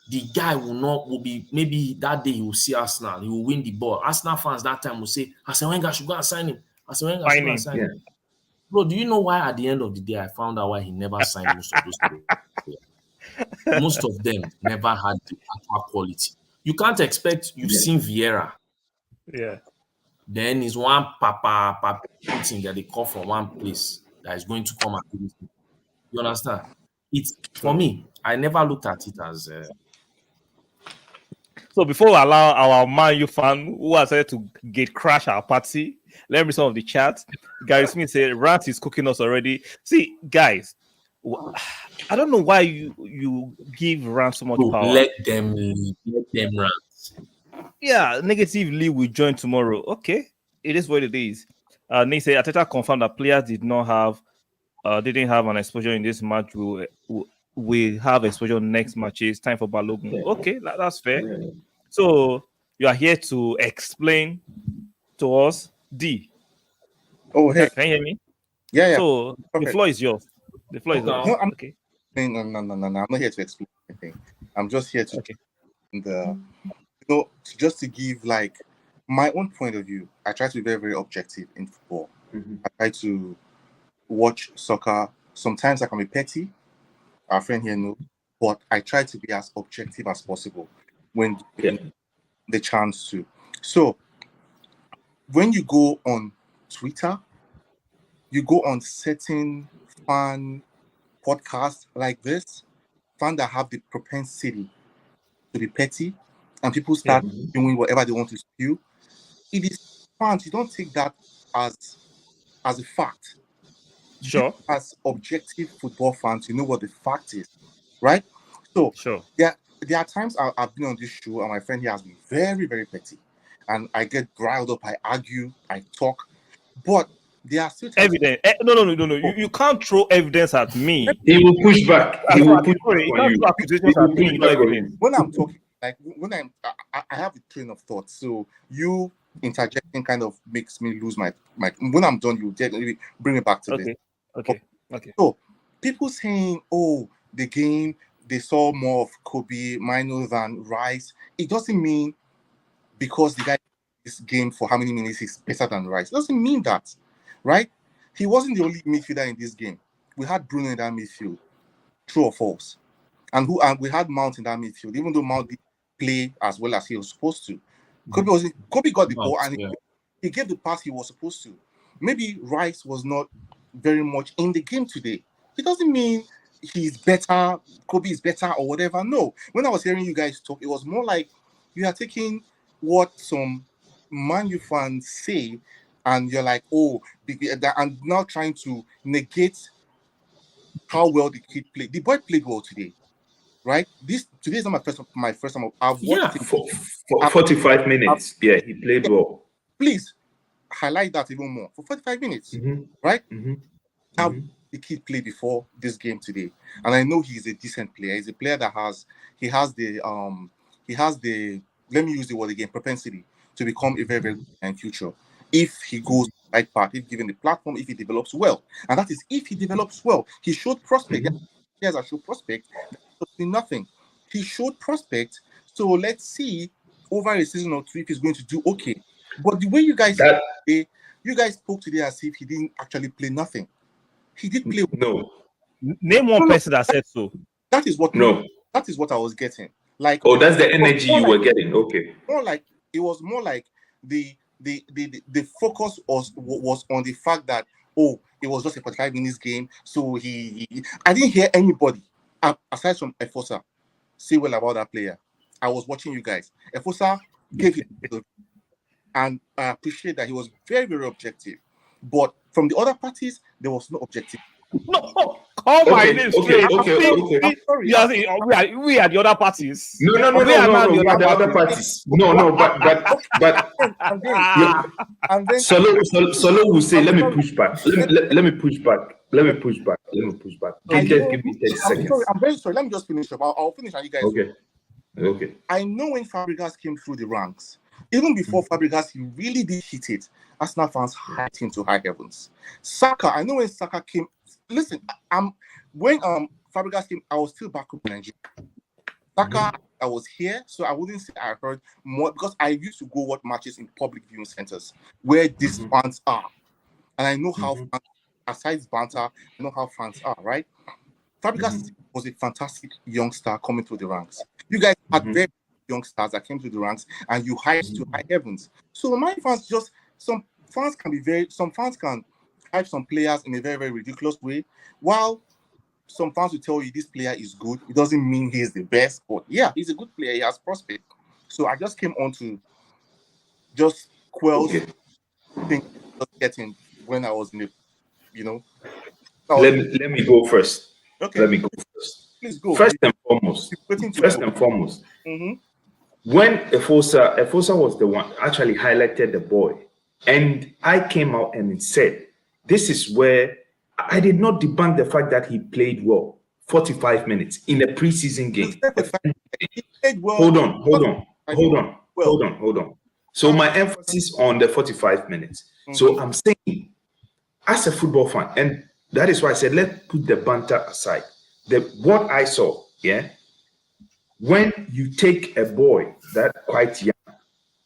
The guy will be, maybe that day he will see Arsenal, he will win the ball. Arsenal fans that time will say, Arsene Wenger should go and sign him. Arsene Wenger should go and sign him. Bro, do you know why at the end of the day I found out why he never signed most of those players? Most of them never had the actual quality. You can't expect you've seen Vieira. Yeah. Then is one papa thing that they call from one place that is going to come and do this. You understand? It's for me, I never looked at it as So before we allow our Man U fan who has decided to crash our party, let me read some of the chat. Gary Smith said, Rant is cooking us already. See, guys, I don't know why you give Rant so much power. Let them rant. Yeah, negatively we join tomorrow. Okay, it is what it is. Nick said, Ateta confirmed that players didn't have an exposure in this match. We have exposure next matches. Time for Balogun. Okay, that's fair. So you are here to explain to us, D. Oh, hey, can you hear me? Yeah. So the floor is yours. The floor is yours. No, okay. No. I'm not here to explain anything. I'm just here to just to give like my own point of view. I try to be very, very objective in football. Mm-hmm. I try to watch soccer. Sometimes I can be petty. Our friend here knows, but I try to be as objective as possible when given the chance to. So when you go on Twitter, you go on certain fan podcasts like this, fans that have the propensity to be petty, and people start doing whatever they want to spew. It is fans. You don't take that as a fact. Sure. As objective football fans, you know what the fact is, right? So there are times I've been on this show and my friend here has been very, very petty. And I get riled up, I argue, I talk. But there are still evidence. No. You can't throw evidence at me. He will push back. He will push back on you. Accusations at me. When I'm talking, like when I have a train of thought. So you interjecting kind of makes me lose my when I'm done, you definitely bring it back to this. Okay. So people saying, oh, the game, they saw more of Kobe Mino than Rice. It doesn't mean because the guy this game for how many minutes is better than Rice. It doesn't mean that, right? He wasn't the only midfielder in this game. We had Bruno in that midfield, true or false? And we had Mount in that midfield, even though Mount didn't play as well as he was supposed to. Kobe got the ball and he gave the pass he was supposed to. Maybe Rice was not very much in the game today. It doesn't mean he's better, Kobe is better or whatever. No. When I was hearing you guys talk, it was more like you are taking what some Man U fans say and you're like, oh, and now trying to negate how well the kid played. The boy played well today, right? Today is not my first time. I've watched it for 45 minutes. Yeah, he played well. Please highlight that even more for 45 minutes, right? The kid played before this game today, and I know he's a decent player. He's a player that has the let me use the word again, propensity to become a very, very good player in future if he goes the right path, if given the platform, if he develops well. And that is if he develops well. He showed prospect. Players that show prospect, nothing. He showed prospect. So let's see over a season or two if he's going to do okay. But the way you guys spoke today as if he didn't actually play nothing. He did play. No. Name one person that said so. That is what. No. That is what I was getting. Like. Oh, that's the energy you were getting. Okay. More like it was more like the focus was on the fact that it was just a 45 minutes game. So I didn't hear anybody aside from Efosa say well about that player. I was watching you guys. Efosa gave it, and I appreciate that he was very, very objective. But from the other parties, there was no objective. No, call my name straight. Okay. I'm sorry. We are the other parties. No. We are the other parties. No, but and then Solo will say, let me push back. Let me push back. Just give me 30 seconds. I'm very sorry. Let me just finish up. I'll finish and you guys. Okay. I know when Fabregas came through the ranks, even before Fabregas, he really did hit it. Arsenal fans hyped him to high heavens. Saka, I know when Saka came. Listen, when Fabregas came, I was still back up in Nigeria. Saka, I was here, so I wouldn't say I heard more because I used to go watch matches in public viewing centers where these fans are, and I know how. Aside banter, I know how fans are, right? Fabregas was a fantastic youngster coming through the ranks. You guys had very young stars that came through the ranks, and you hyped to high heavens. So my fans some fans can hype some players in a very, very ridiculous way, while some fans will tell you this player is good. It doesn't mean he's the best, but yeah, he's a good player. He has prospect. So I just came on to just quell things getting when I was in the, Let me go first. Okay. Let me go first. Please go. First and foremost, when Efosa was the one actually highlighted the boy, and I came out and said, this is where I did not debunk the fact that he played well, 45 minutes in a preseason game. He played well. Hold on. So my emphasis on the 45 minutes. So I'm saying, as a football fan, and that is why I said, let's put the banter aside. What I saw, when you take a boy that quite young,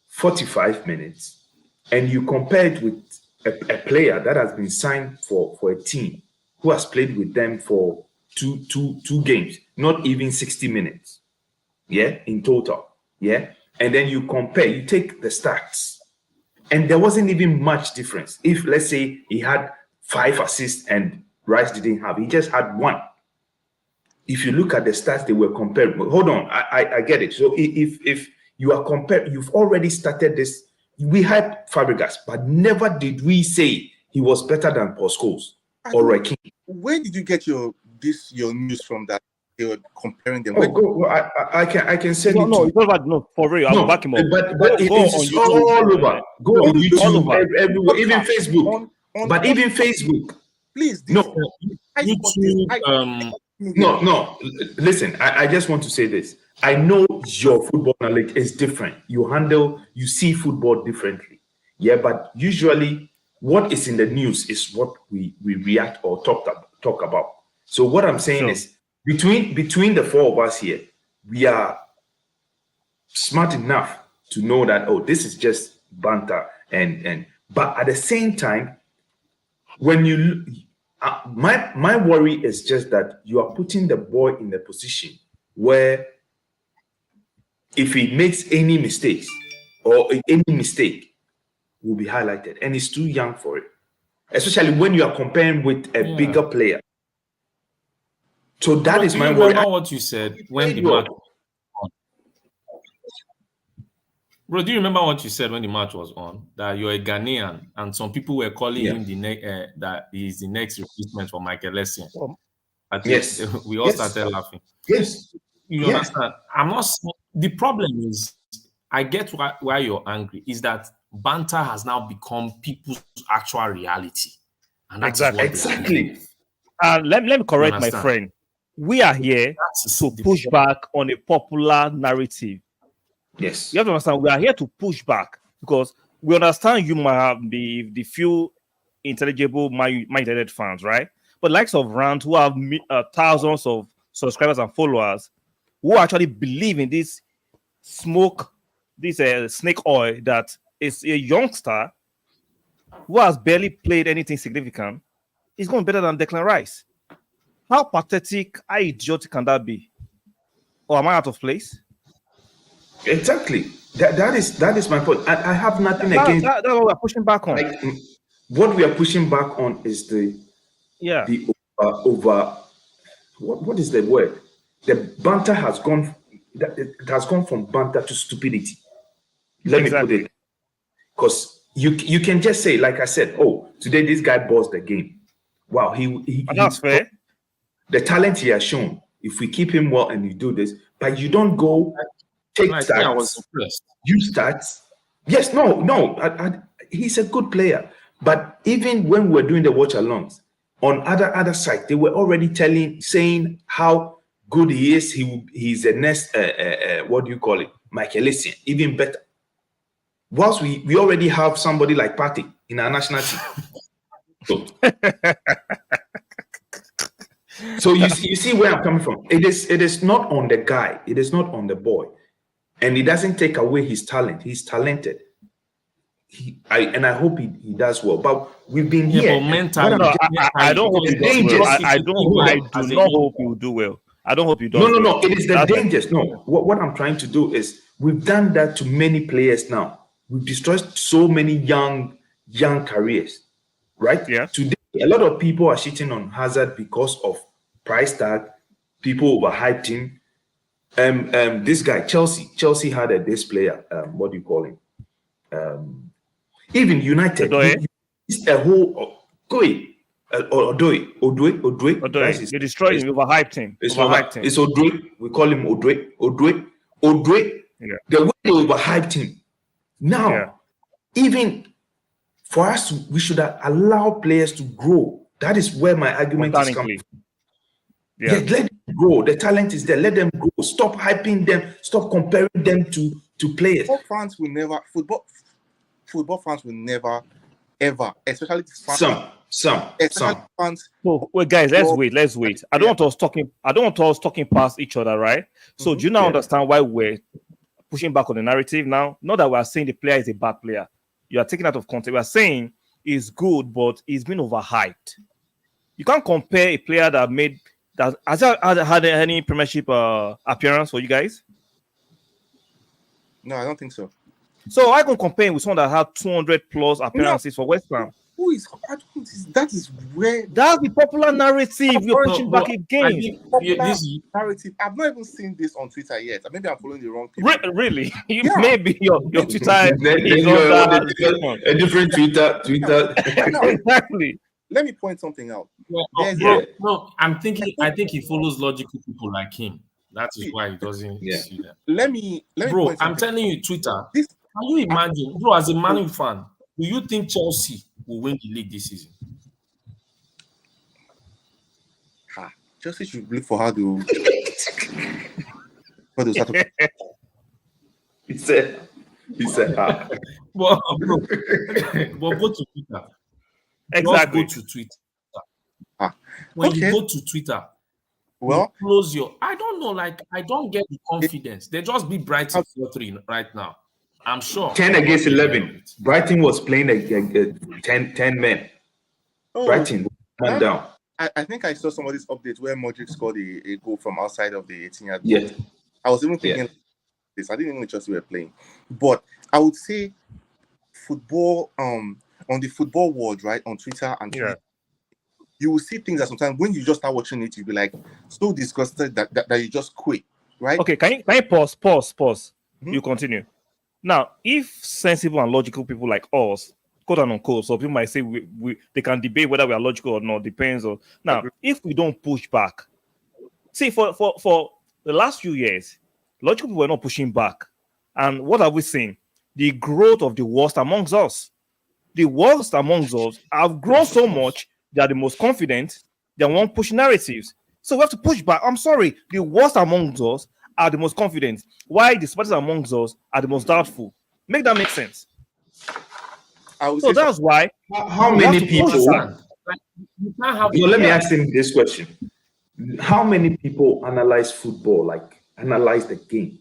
45 minutes, and you compare it with a player that has been signed for a team who has played with them for two games, not even 60 minutes, in total, and then you compare, you take the stats, and there wasn't even much difference. If, let's say, he had 5 assists and Rice didn't have, he just had 1. If you look at the stats, they were compared. But hold on, I get it. So if you are compared, you've already started this. We hyped Fabregas, but never did we say he was better than Paul Scholes or Roy Keane. Where did you get your news from that they were comparing them? I can send it. No, it's not for real. I'll back him up. But it's all over. Go on YouTube, everywhere, even Facebook. But even Facebook. Please. No. No. Listen, I just want to say this. I know your football knowledge is different. You see football differently. But usually what is in the news is what we react or talk about. So what I'm saying is between the 4 of us here, we are smart enough to know that, this is just banter but at the same time, when you my worry is just that you are putting the boy in the position where if he makes any mistakes or any mistake will be highlighted, and he's too young for it, especially when you are comparing with a bigger player. So that is my worry. Remember what you said when the match was on? Bro, do you remember what you said when the match was on? That you're a Ghanaian, and some people were calling him that he's the next replacement for Michael Essien. At least we all started laughing. Yes. You understand? I'm not. The problem is, I get why you're angry. Is that banter has now become people's actual reality, and that's exactly. And let me correct my friend. We are here to push back on a popular narrative. Yes. You have to understand, we are here to push back because we understand you might have the few intelligible minded fans, right? But likes of Rant, who have thousands of subscribers and followers, who actually believe in this smoke, this snake oil that is a youngster who has barely played anything significant, is going better than Declan Rice. How pathetic, how idiotic can that be? Or am I out of place? Exactly. That is my point. I have nothing against. That's what we're pushing back on. Like, what we are pushing back on is the over what is the word? The banter has gone. It has gone from banter to stupidity. Let me put it, because you can just say, like I said, oh, today this guy buzzed the game. Wow, that's fair. The talent he has shown. If we keep him well and you do this, but you don't go take stats. Use stats. Yes, no. He's a good player. But even when we were doing the watch alongs, on other side, they were already saying how good he is. He's the next what do you call it? Michael Essien, even better. Whilst we already have somebody like Partey in our national team. So you see where I'm coming from. It is not on the guy. It is not on the boy. And it doesn't take away his talent. He's talented. I hope he does well. But we've been here. I don't hope he does well. I do not hope he will do well. I don't hope he does well. No. It is the dangers. No. What I'm trying to do is, we've done that to many players now. We've destroyed so many young careers. Right? Yeah. Today, a lot of people are shitting on Hazard because of price tag. People overhyped him. This guy, Chelsea had this player. What do you call him? Even United, it's a whole Odoi. They destroyed him, overhyped him. It's Odoi. We call him Odoi. Yeah. The way they overhyped him. Now, even for us, we should allow players to grow. That is where my argument is coming from. Yeah, let them grow. The talent is there. Let them grow. Stop hyping them. Stop comparing them to players. Football fans will never, ever, especially some fans. Well, guys, let's wait. I don't want us talking past each other, right? So do you now understand why we're pushing back on the narrative now? Not that we are saying the player is a bad player. You are taking out of context. We are saying he's good, but he's been overhyped. You can't compare a player that has had any Premiership appearance for you guys. No, I don't think so. So I can compare him with someone that had 200 plus appearances for West Ham. That is where that's the popular narrative you're pushing back again. Narrative. I've not even seen this on Twitter yet. Maybe I'm following the wrong people. Really? Maybe your Twitter is a different Twitter. Exactly. Let me point something out. I think he follows logical people like him. That is why he doesn't see that. Let me bro, I'm telling you, Twitter. Can you imagine, bro, as a Man U fan, do you think Chelsea will win the league this season? Chelsea should look for how to. He said, Well, go to Twitter. Exactly. Just go to Twitter. When you go to Twitter, close your. I don't know, I don't get the confidence. They just beat Brighton 4-3 right now. I'm sure 10 against 11. Brighton was playing 10 men. Brighton went down. I think I saw somebody's update where Modric scored a goal from outside of the 18-yard. Yeah. I was even thinking this. I didn't even know Chelsea were playing. But I would say football, on the football world, right, on Twitter and Twitter, you will see things that sometimes when you just start watching it, you'll be like so disgusted that you just quit, right? Okay, can you pause? Mm-hmm. You continue. Now, if sensible and logical people like us quote and unquote. So people might say they can debate whether we are logical or not. Depends on now. If we don't push back, see for the last few years, logical people were not pushing back, and what have we seen? The growth of the worst amongst us. The worst amongst us have grown so much they are the most confident. They won't push narratives. So we have to push back. I'm sorry, the worst amongst us are the most confident. Why the smartest amongst us are the most doubtful? Make that make sense. So that's why. How many people? Let me ask him this question: how many people analyze football, like analyze the game?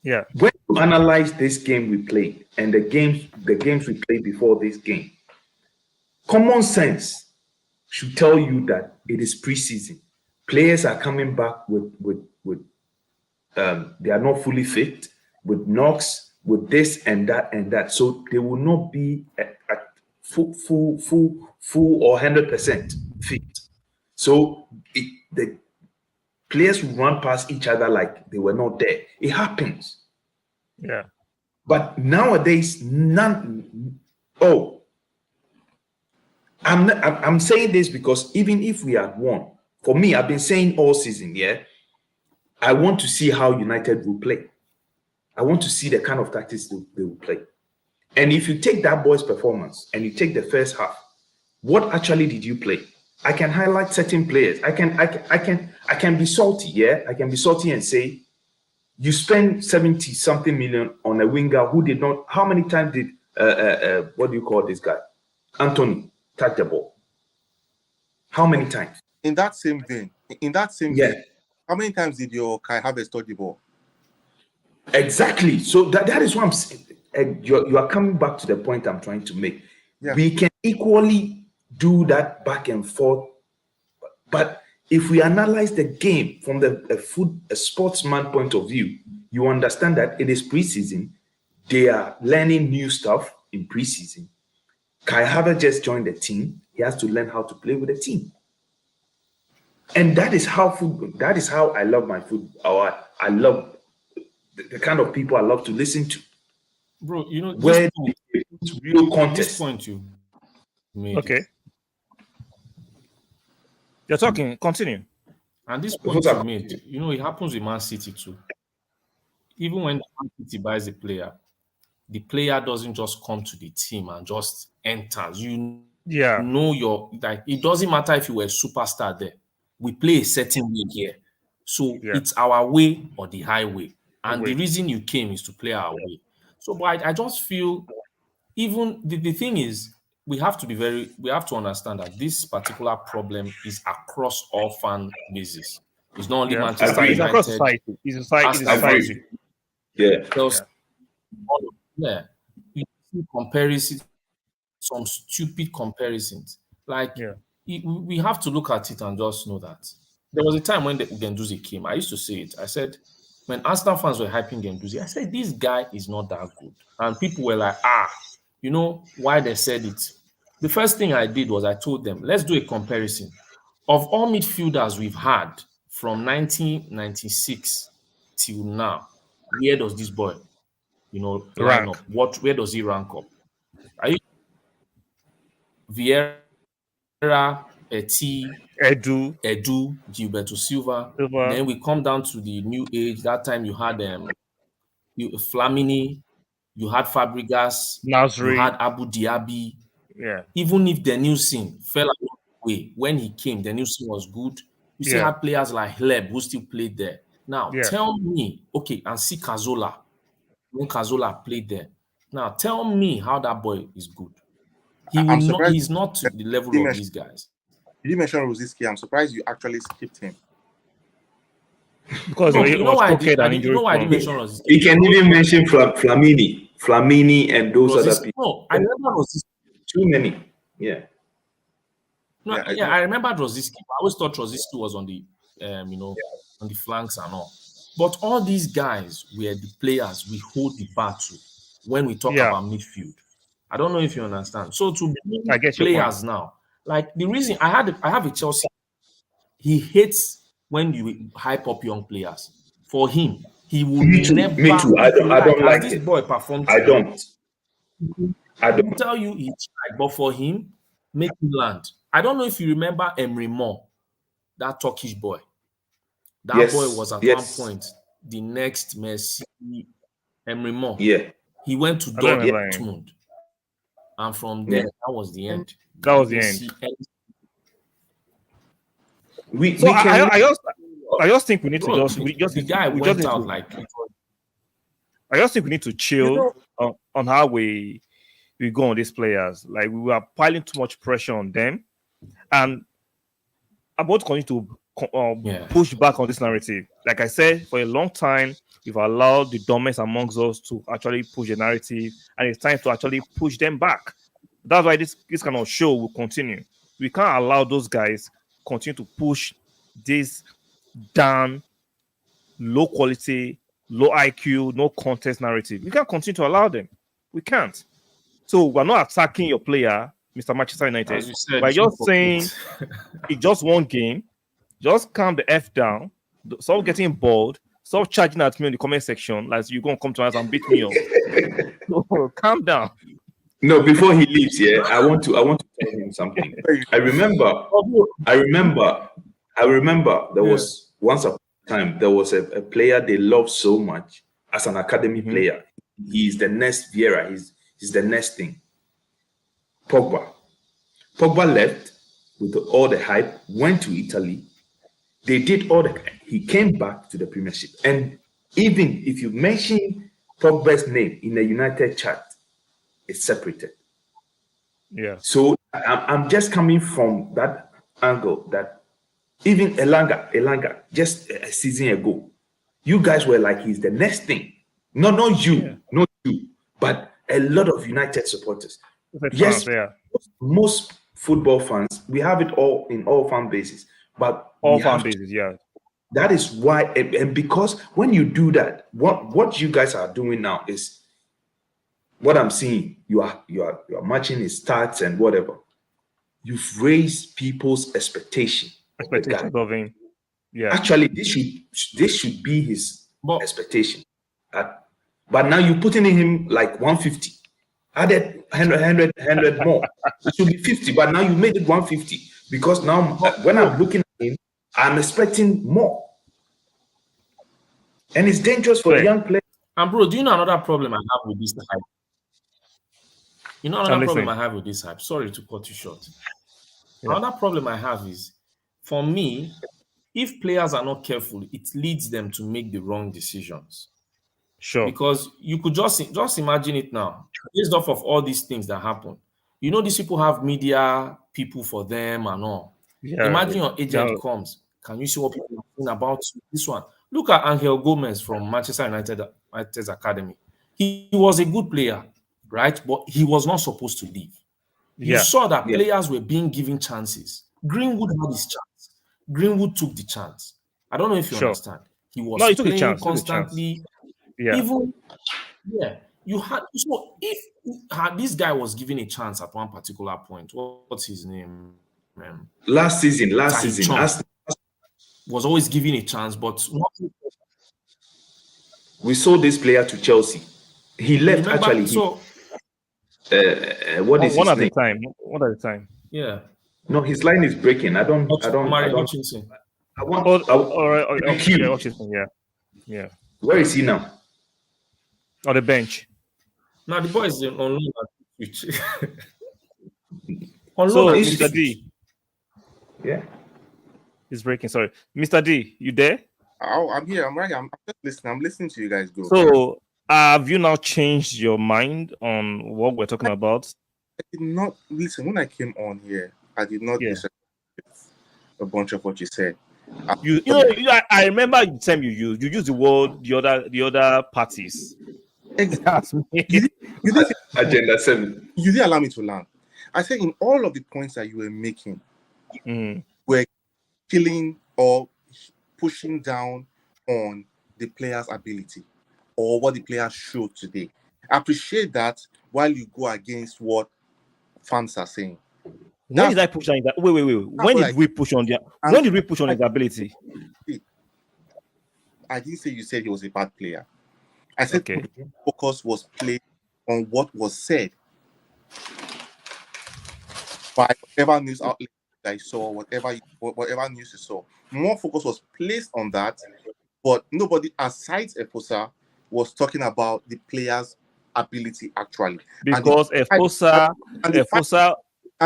Yeah. When you analyze this game we played and the games we played before this game, common sense should tell you that it is preseason. Players are coming back with they are not fully fit, with knocks, with this and that. So they will not be at full or 100% fit. So the players will run past each other like they were not there. It happens. Yeah. But nowadays, none. Oh, I'm saying this because even if we had won, for me, I've been saying all season, yeah, I want to see how United will play. I want to see the kind of tactics they will play. And if you take that boy's performance and you take the first half, what actually did you play? I can highlight certain players. I can be salty, yeah. I can be salty and say, you spend 70 something million on a winger who did not. How many times did what do you call this guy, Anthony, touch the ball? How many times? In that same vein, how many times did your Kai Havertz touch the ball? Exactly. So that is what I'm saying. You are coming back to the point I'm trying to make. Yeah. We can equally do that back and forth, but if we analyze the game from a sportsman point of view, you understand that it is preseason. They are learning new stuff in preseason. Kai Havertz just joined the team. He has to learn how to play with the team. And that is how football, that is how I love my football. I love the kind of people I love to listen to. Bro, you know, where real contest. This point you made. Okay. You're talking, continue. And this point you made, you know, it happens with Man City too. Even when Man City buys a player, the player doesn't just come to the team and just enters. You know, like, it doesn't matter if you were a superstar there. We play a certain way here. So it's our way or the highway. And the reason you came is to play our way. So, but I just feel, even the thing is, we have to understand that this particular problem is across all fan bases. It's not only Manchester United. It's across society. It's society. Yeah. You see comparisons, some stupid comparisons. Like, we have to look at it and just know that. There was a time when the Guendouzi came. I used to say it. I said, when Arsenal fans were hyping Guendouzi, I said, this guy is not that good. And people were like, you know why they said it? The first thing I did was I told them, let's do a comparison. Of all midfielders we've had from 1996 till now, where does this boy, you know, line up? Where does he rank up? Are you Vieira, Edu, Gilberto Silva. Then we come down to the new age. That time you had Flamini, you had Fabregas, Nasri, you had Abu Dhabi. Yeah. Even if Denilson fell away when he came, Denilson was good. You still had players like Hleb who still played there. Now tell me, okay, and see Cazorla. When Cazorla played there. Now tell me how that boy is good. He's not to the level of these guys. You mentioned Rosicky. I'm surprised you actually skipped him. Because you know why I didn't mention Rosicky. You can even mention Flamini and those other people. No, I remember Rosicky. Too many. Yeah. No, I remember Rosicky. I always thought Rosicky was on the on the flanks and all. But all these guys were the players we hold the battle when we talk about midfield. I don't know if you understand. So to players now, like the reason I have a Chelsea, he hates when you hype up young players. For him, he will never. Me too. I don't like this it. boy performed. I don't. I don't tell you he tried, but for him, make him land. I don't know if you remember Emre Mor, that Turkish boy. That boy was at one point the next Messi. Emre Mor. Yeah. He went to I don't remember him. Dortmund, and from there, that was the end. That was the end. I just think we need to the guy went out like. I just think we need to chill on how we go on these players. Like we were piling too much pressure on them, and I'm about to continue to push back on this narrative. Like I said, for a long time, we've allowed the dominance amongst us to actually push the narrative, and it's time to actually push them back. That's why this kind of show will continue. We can't allow those guys continue to push this down, low quality, low IQ, no contest narrative. We can't continue to allow them. We can't. So we're not attacking your player, Mr. Manchester United, by just saying it's just one game. Just calm the F down. Stop getting bored. Stop charging at me in the comment section like you're going to come to us and beat me up. So, calm down. No, before he leaves, I want to tell him something. I remember there was once upon a time there was a player they loved so much as an academy player. He's the next Vieira. He's the next thing. Pogba left with all the hype, went to Italy. They did he came back to the Premiership. And even if you mention Pogba's name in the United chat, it's separated. Yeah. So I'm just coming from that angle that even Elanga, just a season ago, you guys were like, he's the next thing. Not you, but a lot of United supporters. Yes, most football fans, we have it all in all fan bases, but all fan bases, That is why, and because when you do that, what you guys are doing now is what I'm seeing. You are matching his stats and whatever. You've raised people's expectation of him. Yeah. Actually, this should be his expectation. But now you're putting him like 150. Added 100 more. It should be 50, but now you made it 150 because now when I'm looking at him, I'm expecting more. And it's dangerous for the young player. And bro, do you know another problem I have with this hype? You know another problem I have with this hype? Sorry to cut you short. Yeah. Another problem I have is, for me, if players are not careful, it leads them to make the wrong decisions. Sure. Because you could just imagine it now. Based off of all these things that happen. You know, these people have media people for them and all. Yeah, imagine your agent comes. Can you see what people are saying about this one? Look at Angel Gomez from Manchester United's academy. He was a good player, right? But he was not supposed to leave. You saw that players were being given chances. Greenwood had his chance. Greenwood took the chance. I don't know if you understand. He was playing constantly. Even you had. So if this guy was given a chance at one particular point, what's his name? Last season, was always given a chance, but we saw this player to Chelsea. He left actually. So what is one his at name? a time? One at a time. Yeah. No, his line is breaking. I don't. Hutchinson. Hutchinson. Yeah. Where is he now? On the bench. Now the boy is on loan at Twitch. So, Mr. D. Yeah. He's breaking. Sorry, Mr. D. You there? Oh, I'm here. I'm right. I'm just listening. I'm listening to you guys go. So, have you now changed your mind on what we're talking about? I did not listen when I came on here. I did not listen to a bunch of what you said. I remember the time you used the word the other parties. Exactly. Agenda 7. You didn't allow me to learn. I said in all of the points that you were making, were killing or pushing down on the player's ability or what the player showed today. I appreciate that while you go against what fans are saying. When did I push on that? Wait. When did we push on his ability? I didn't say you said he was a bad player. I said focus was played on what was said. by whatever news outlet that I saw, whatever news you saw. More focus was placed on that, but nobody aside Efosa was talking about the player's ability actually. Because Efosa and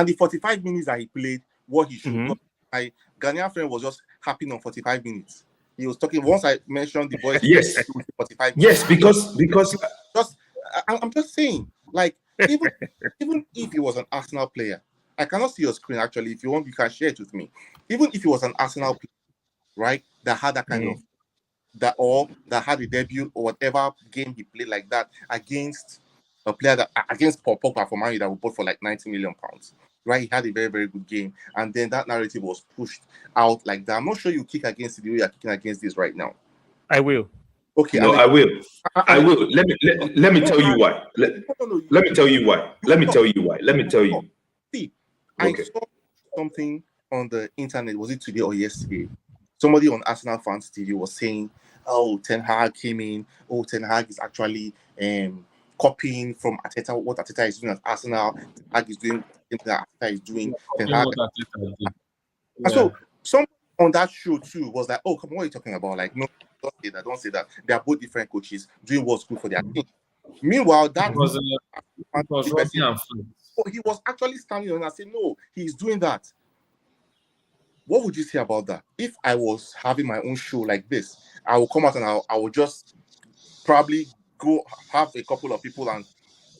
the 45 minutes that he played, what he should. My Ghanaian friend was just happy on 45 minutes. He was talking once I mentioned the boys. Yes, 45 yes, because just I'm just saying, like even if he was an Arsenal player, I cannot see your screen actually. If you want, you can share it with me. Even if he was an Arsenal player, right, that had that kind of that had a debut or whatever game he played like that against a player that against Paul Pogba for Man U that we bought for like 90 million pounds. Right, he had a very, very good game, and then that narrative was pushed out like that. I'm not sure you kick against it the way you're kicking against this right now. I will. Okay. No, I will. I will. Let me tell you why. Let me tell you why. Let me tell you why. Let me tell you. See, I saw something on the internet. Was it today or yesterday? Somebody on Arsenal Fans TV was saying, "Oh, Ten Hag came in. Oh, Ten Hag is actually copying from Arteta what Arteta is doing at Arsenal. Ten Hag is doing that Arteta is doing." And so some on that show too was like, "Oh, come on, what are you talking about? Like, no, don't say that. They are both different coaches doing what's good for their team." Meanwhile, that he was actually standing on and saying, "No, he's doing that." What would you say about that? If I was having my own show like this, I will come out and I will just probably go have a couple of people and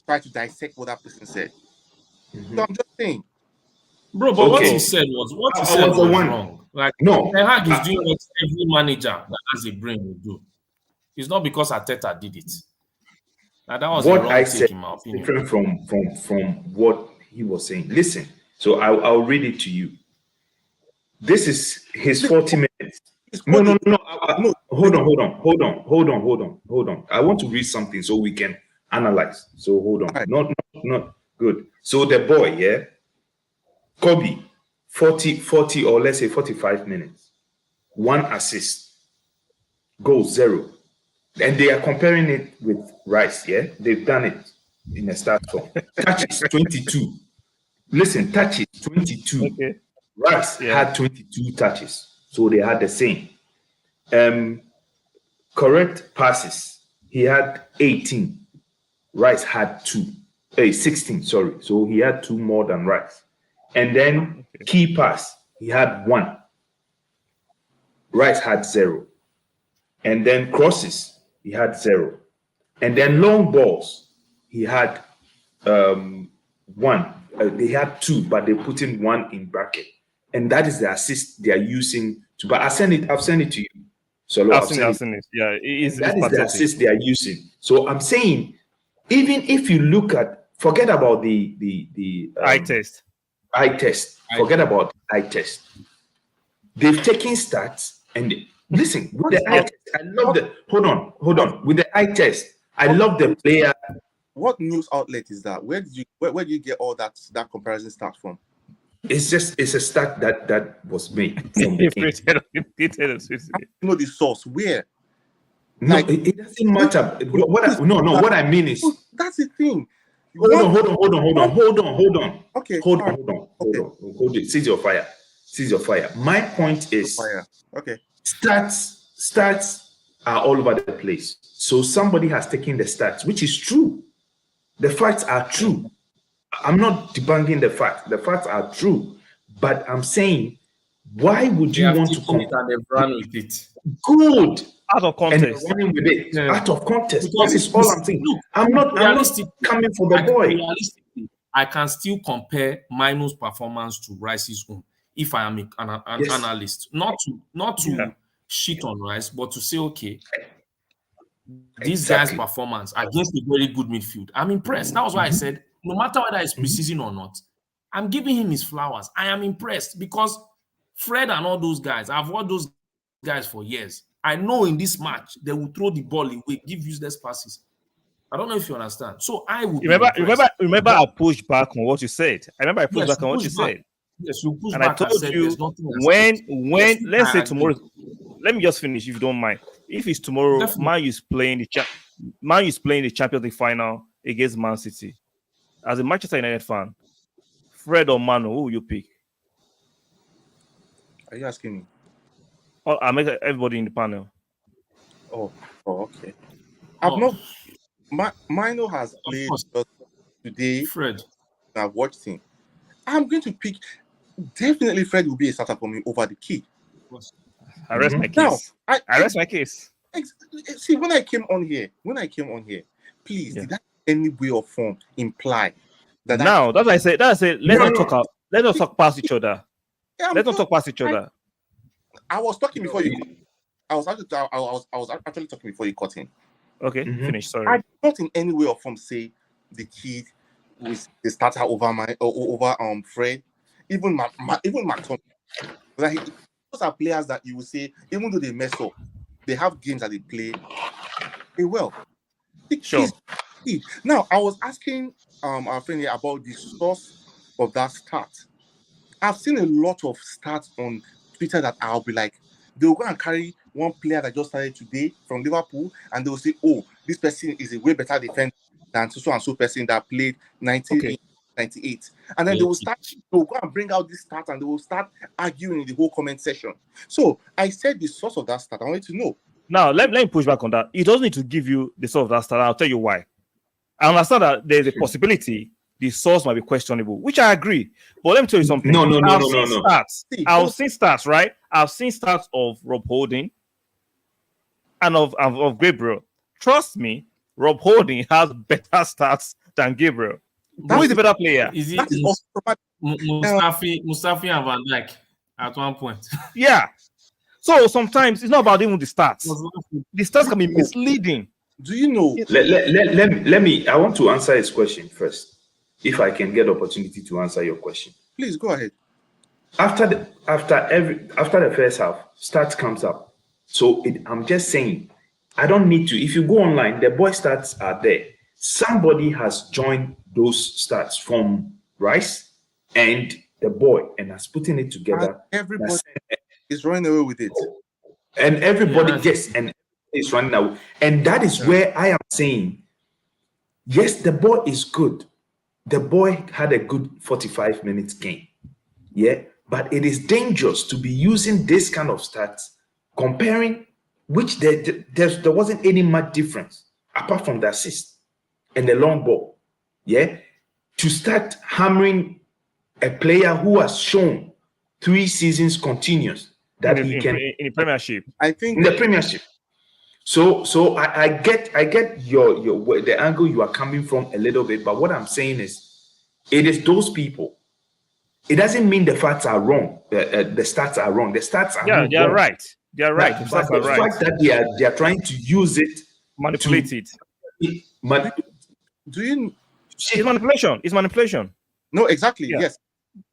try to dissect what that person said. So I'm just saying. Bro, but what he said was wrong. Like, no, Ten Hag is doing what every manager that has a brain will do. It's not because Arteta did it. Now, that was what I said in my opinion. Different from what he was saying. Listen, so I'll read it to you. This is his 40 minutes. No. Hold on. I want to read something so we can analyze. So hold on. Not good. So the boy, yeah, Kobe, 40 or let's say 45 minutes, 1 assist, goal 0. And they are comparing it with Rice, yeah? They've done it in a start form. Touches 22. Listen, touches 22. Okay. Rice had 22 touches, so they had the same. Correct passes, he had 18. Rice had 16, sorry. So he had 2 more than Rice. And then key pass, he had 1. Rice had 0. And then crosses, he had 0. And then long balls, he had 1. They had 2, but they put in 1 in bracket. And that is the assist they are using to. But I've sent it to you. So I've seen it. Yeah, that is the assist they are using. So I'm saying, even if you look at, forget about the eye test. Forget about eye test. They've taken stats and listen with the eye test. I love the hold on. With the eye test, I love the player. What news outlet is that? Where do you get all that comparison stats from? It's a stat that was made from the game. No, the source. Where? No, it doesn't matter. What I mean is that's the thing. Hold on. Okay. Hold on. Seize your fire. My point is okay. Stats are all over the place. So somebody has taken the stats, which is true. The facts are true. I'm not debunking the facts. The facts are true. But I'm saying, why would you want to come and run with it? Good. Out of context. And running with it. Yeah. Out of context. Because that is all I'm saying. Look, I'm not coming for the boy. Realistically, I can still compare Minu's performance to Rice's own if I am an analyst. Not to shit on Rice, but to say, okay, this guy's performance against a very good midfield, I'm impressed. That was why I said, no matter whether it's preseason or not, I'm giving him his flowers. I am impressed because Fred and all those guys, I've watched those guys for years. I know in this match, they will throw the ball away, give useless passes. I don't know if you understand. So I would remember I pushed back on what you said. I remember I pushed back on what you said. Yes, you pushed and back. I told you when let's say tomorrow. Let me just finish if you don't mind. If it's tomorrow, Man U is playing the Champions League final against Man City. as a Manchester United fan, Fred or Manu, who will you pick? Are you asking me? Oh, I'll make everybody in the panel. Oh, okay. I've not. Mino has played today. Fred. I've watched him. I'm going to pick. Definitely, Fred will be a starter for me over the kid. I rest my case. Now, I rest my case. See, when I came on here, please, did that any way or form imply that? Now, that's why I said. Let's not talk past each other. Let's not talk past each other. I was talking before you. I was actually talking before you cut in. Okay, finish. Sorry. I did not in any way or form say the kid was the starter over Fred, even McTominay. Those are players that you will say, even though they mess up, they have games that they play well. Sure. Now, I was asking our friend here about the source of that start. I've seen a lot of stats on Twitter that I'll be like, they'll go and carry one player that just started today from Liverpool, and they'll say, oh, this person is a way better defender than so and so person that played 98. And then they'll go and bring out this stat and they will start arguing in the whole comment section. So I said the source of that stat. I wanted to know. Now, let me push back on that. It doesn't need to give you the source of that stat. I'll tell you why. I understand that there's a possibility the source might be questionable, which I agree. But let me tell you something. No. I've seen stats, right? I've seen stats of Rob Holding and of Gabriel. Trust me, Rob Holding has better stats than Gabriel. Who is the better player? Is it Mustafi and Van Dijk at one point? Yeah. So sometimes it's not about even the stats. The stats can be misleading. Do you know? Let me. I want to answer his question first, if I can get opportunity to answer your question. Please go ahead. After the first half, stats comes up. So I'm just saying, I don't need to. If you go online, the boy stats are there. Somebody has joined those stats from Rice and the boy and has putting it together. And everybody is running away with it. And everybody and is running away. And that is where I am saying, yes, the boy is good. The boy had a good 45 minutes game. Yeah. But it is dangerous to be using this kind of stats, comparing which there wasn't any much difference apart from the assist and the long ball. Yeah. To start hammering a player who has shown 3 seasons continuous that he can in the Premiership. I think in the Premiership. So I get your the angle you are coming from a little bit, but what I'm saying is, it is those people. It doesn't mean the facts are wrong. The stats are wrong. The stats are they are wrong. right. They are right. But the fact that they are trying to use it, manipulate it. Do you? It's manipulation. It's manipulation. No, exactly. Yeah. Yes,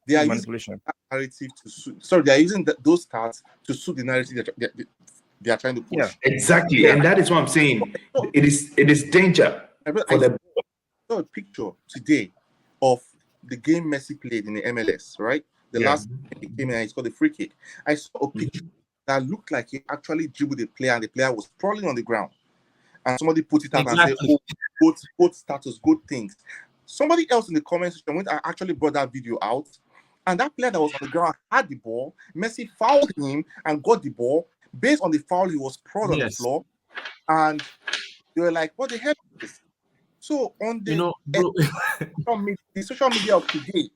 they are manipulation. Using that narrative to suit. Sorry, they are using those stats to suit the narrative that they are trying to push. Yeah, exactly. And that is what I'm saying. It is danger for the. I saw a picture today of the game Messi played in the MLS, right? The last game he came in and he scored a free kick. I saw a picture that looked like he actually dribbled the player and the player was crawling on the ground. And somebody put it out and said, oh, good status, good things. Somebody else in the comment section went and actually brought that video out. And that player that was on the ground had the ball. Messi fouled him and got the ball. Based on the foul, he was sprawled on the floor. And they were like, what the hell is this? So on the, the social media of today,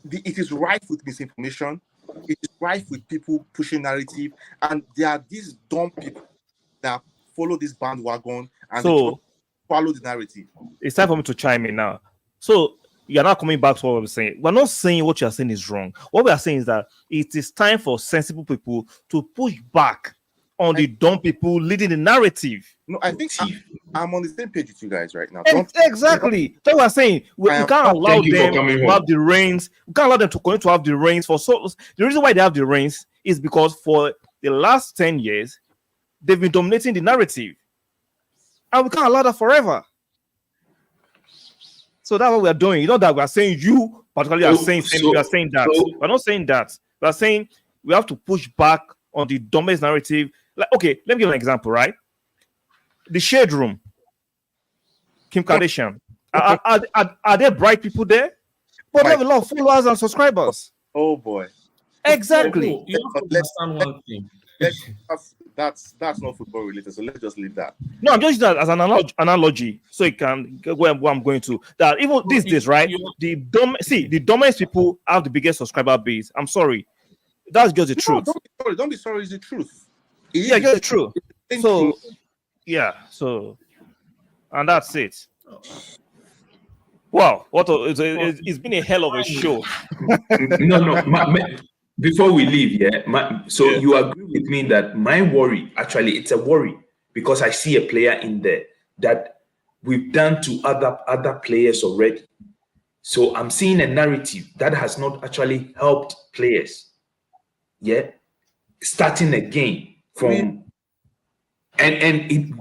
it is rife with misinformation. It is rife with people pushing narrative, and there are these dumb people that follow this bandwagon and follow the narrative. It's time for me to chime in now. So you're not coming back to what we're saying. We're not saying what you're saying is wrong. What we are saying is that it is time for sensible people to push back on the dumb people leading the narrative. No, I think I'm on the same page with you guys right now. Exactly. That's what I'm saying. We can't allow them to have the reins. We can't allow them to continue to have the reins. The reason why they have the reins is because for the last 10 years, they've been dominating the narrative. And we can't allow that forever. So that's what we are doing. You know that we are saying you particularly are saying we are saying that. We're not saying that. We are saying we have to push back on the dumbest narrative. Like, okay, let me give an example, right? The Shade Room, Kim Kardashian. Are there bright people there? But they have a lot of followers and subscribers. Oh boy. Exactly. You have to understand one thing. That's not football related, so let's just leave that. No, I'm just using that as an analogy, so it can get where I'm going to. That even these days, right? The dumbest people have the biggest subscriber base. I'm sorry, that's just the truth. Don't be sorry. It's the truth. Yeah, just the truth. So, yeah, and that's it. Wow, it's been a hell of a show. No. Before we leave, you agree with me that my worry, actually, it's a worry because I see a player in there that we've done to other players already. So I'm seeing a narrative that has not actually helped players. Yeah, starting again from,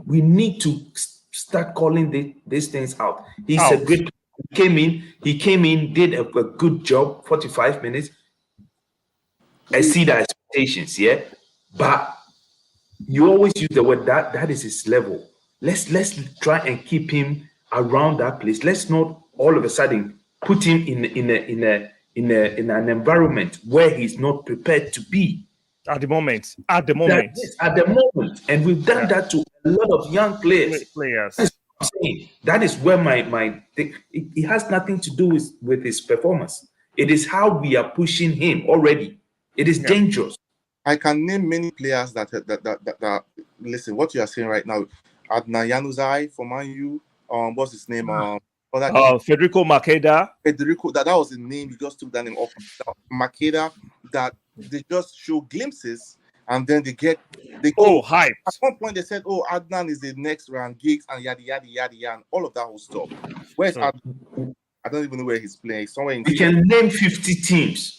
we need to start calling these things out. He's a great. He came in, did a good job, 45 minutes. I see the expectations, yeah. But you always use the word that is his level. Let's try and keep him around that place. Let's not all of a sudden put him in an environment where he's not prepared to be. At the moment. And we've done that to a lot of young players. That is where it has nothing to do with his performance. It is how we are pushing him already. It is dangerous. I can name many players that listen. What you are saying right now, Adnan Januzaj for Man U. What's his name? Federico Makeda. That was the name. You just took that name off. Makeda. That they just show glimpses, and then they hype. At one point they said, "Oh, Adnan is the next round gigs and yada yada yada yada," and all of that will stop. Where's Adnan? I don't even know where he's playing. Somewhere in. We can name 50 teams.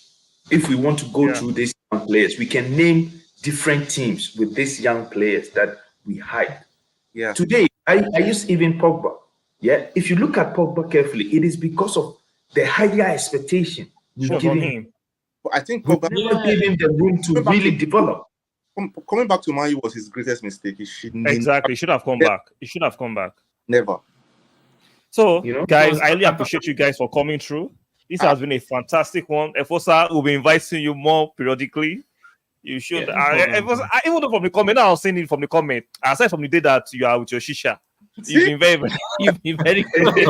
If we want to go through these young players, we can name different teams with these young players that we hype. Yeah. Today, I use even Pogba. Yeah. If you look at Pogba carefully, it is because of the higher expectation we've given him. But I think Pogba never gave him the room to really develop. Coming back to Man U was his greatest mistake. He should have come back. He should have come back. Never. So, guys, I really appreciate you guys for coming through. This has been a fantastic one. Efosa will be inviting you more periodically. You should. Even though from the comment, I was saying it from the comment. Aside from the day that you are with your shisha, you've been very good.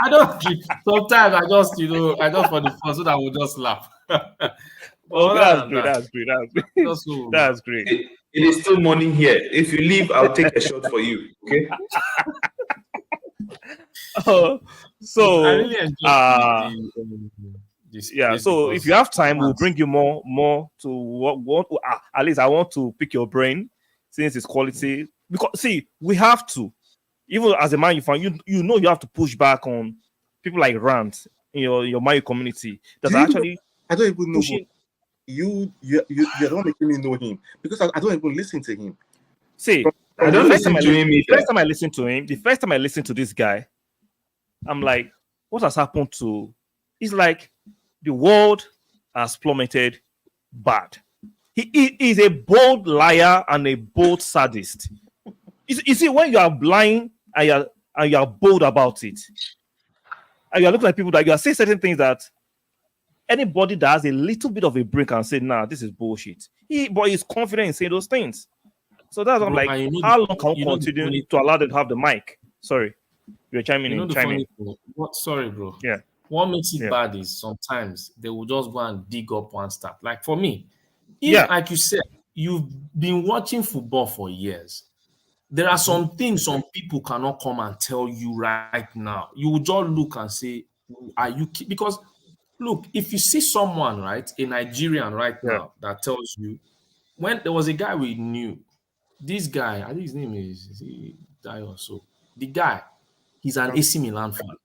I don't. Sometimes I just for the fun so that we'll just laugh. That's great. It is still morning here. If you leave, I'll take a shot for you. Okay. So I really enjoyed so if you have time, we'll bring you more to what at least I want to pick your brain since it's quality. Because we have to, even as a Man U fan, you know you have to push back on people like Rant in your Man U community. I don't even know you're the one making me know him because I don't even listen to him. I don't listen to him either. The first time I listened to this guy, I'm like, what has happened to? It's like the world has plummeted bad. He is a bold liar and a bold sadist. You see, when you are lying and you are bold about it, and you are looking at people that you are saying certain things that anybody that has a little bit of a brain can say, nah, this is bullshit. But he's confident in saying those things. So that's what I'm like, how long can we continue to allow them to have the mic? Sorry. You're chiming in. Sorry, bro. Yeah. What makes it bad is sometimes they will just go and dig up one stat. Like for me, like you said, you've been watching football for years. There are some things some people cannot come and tell you right now. You will just look and say, are you kidding? Because look, if you see someone, right, a Nigerian right now that tells you, when there was a guy we knew, this guy, I think his name is he died or so. The guy, he's an AC Milan fan.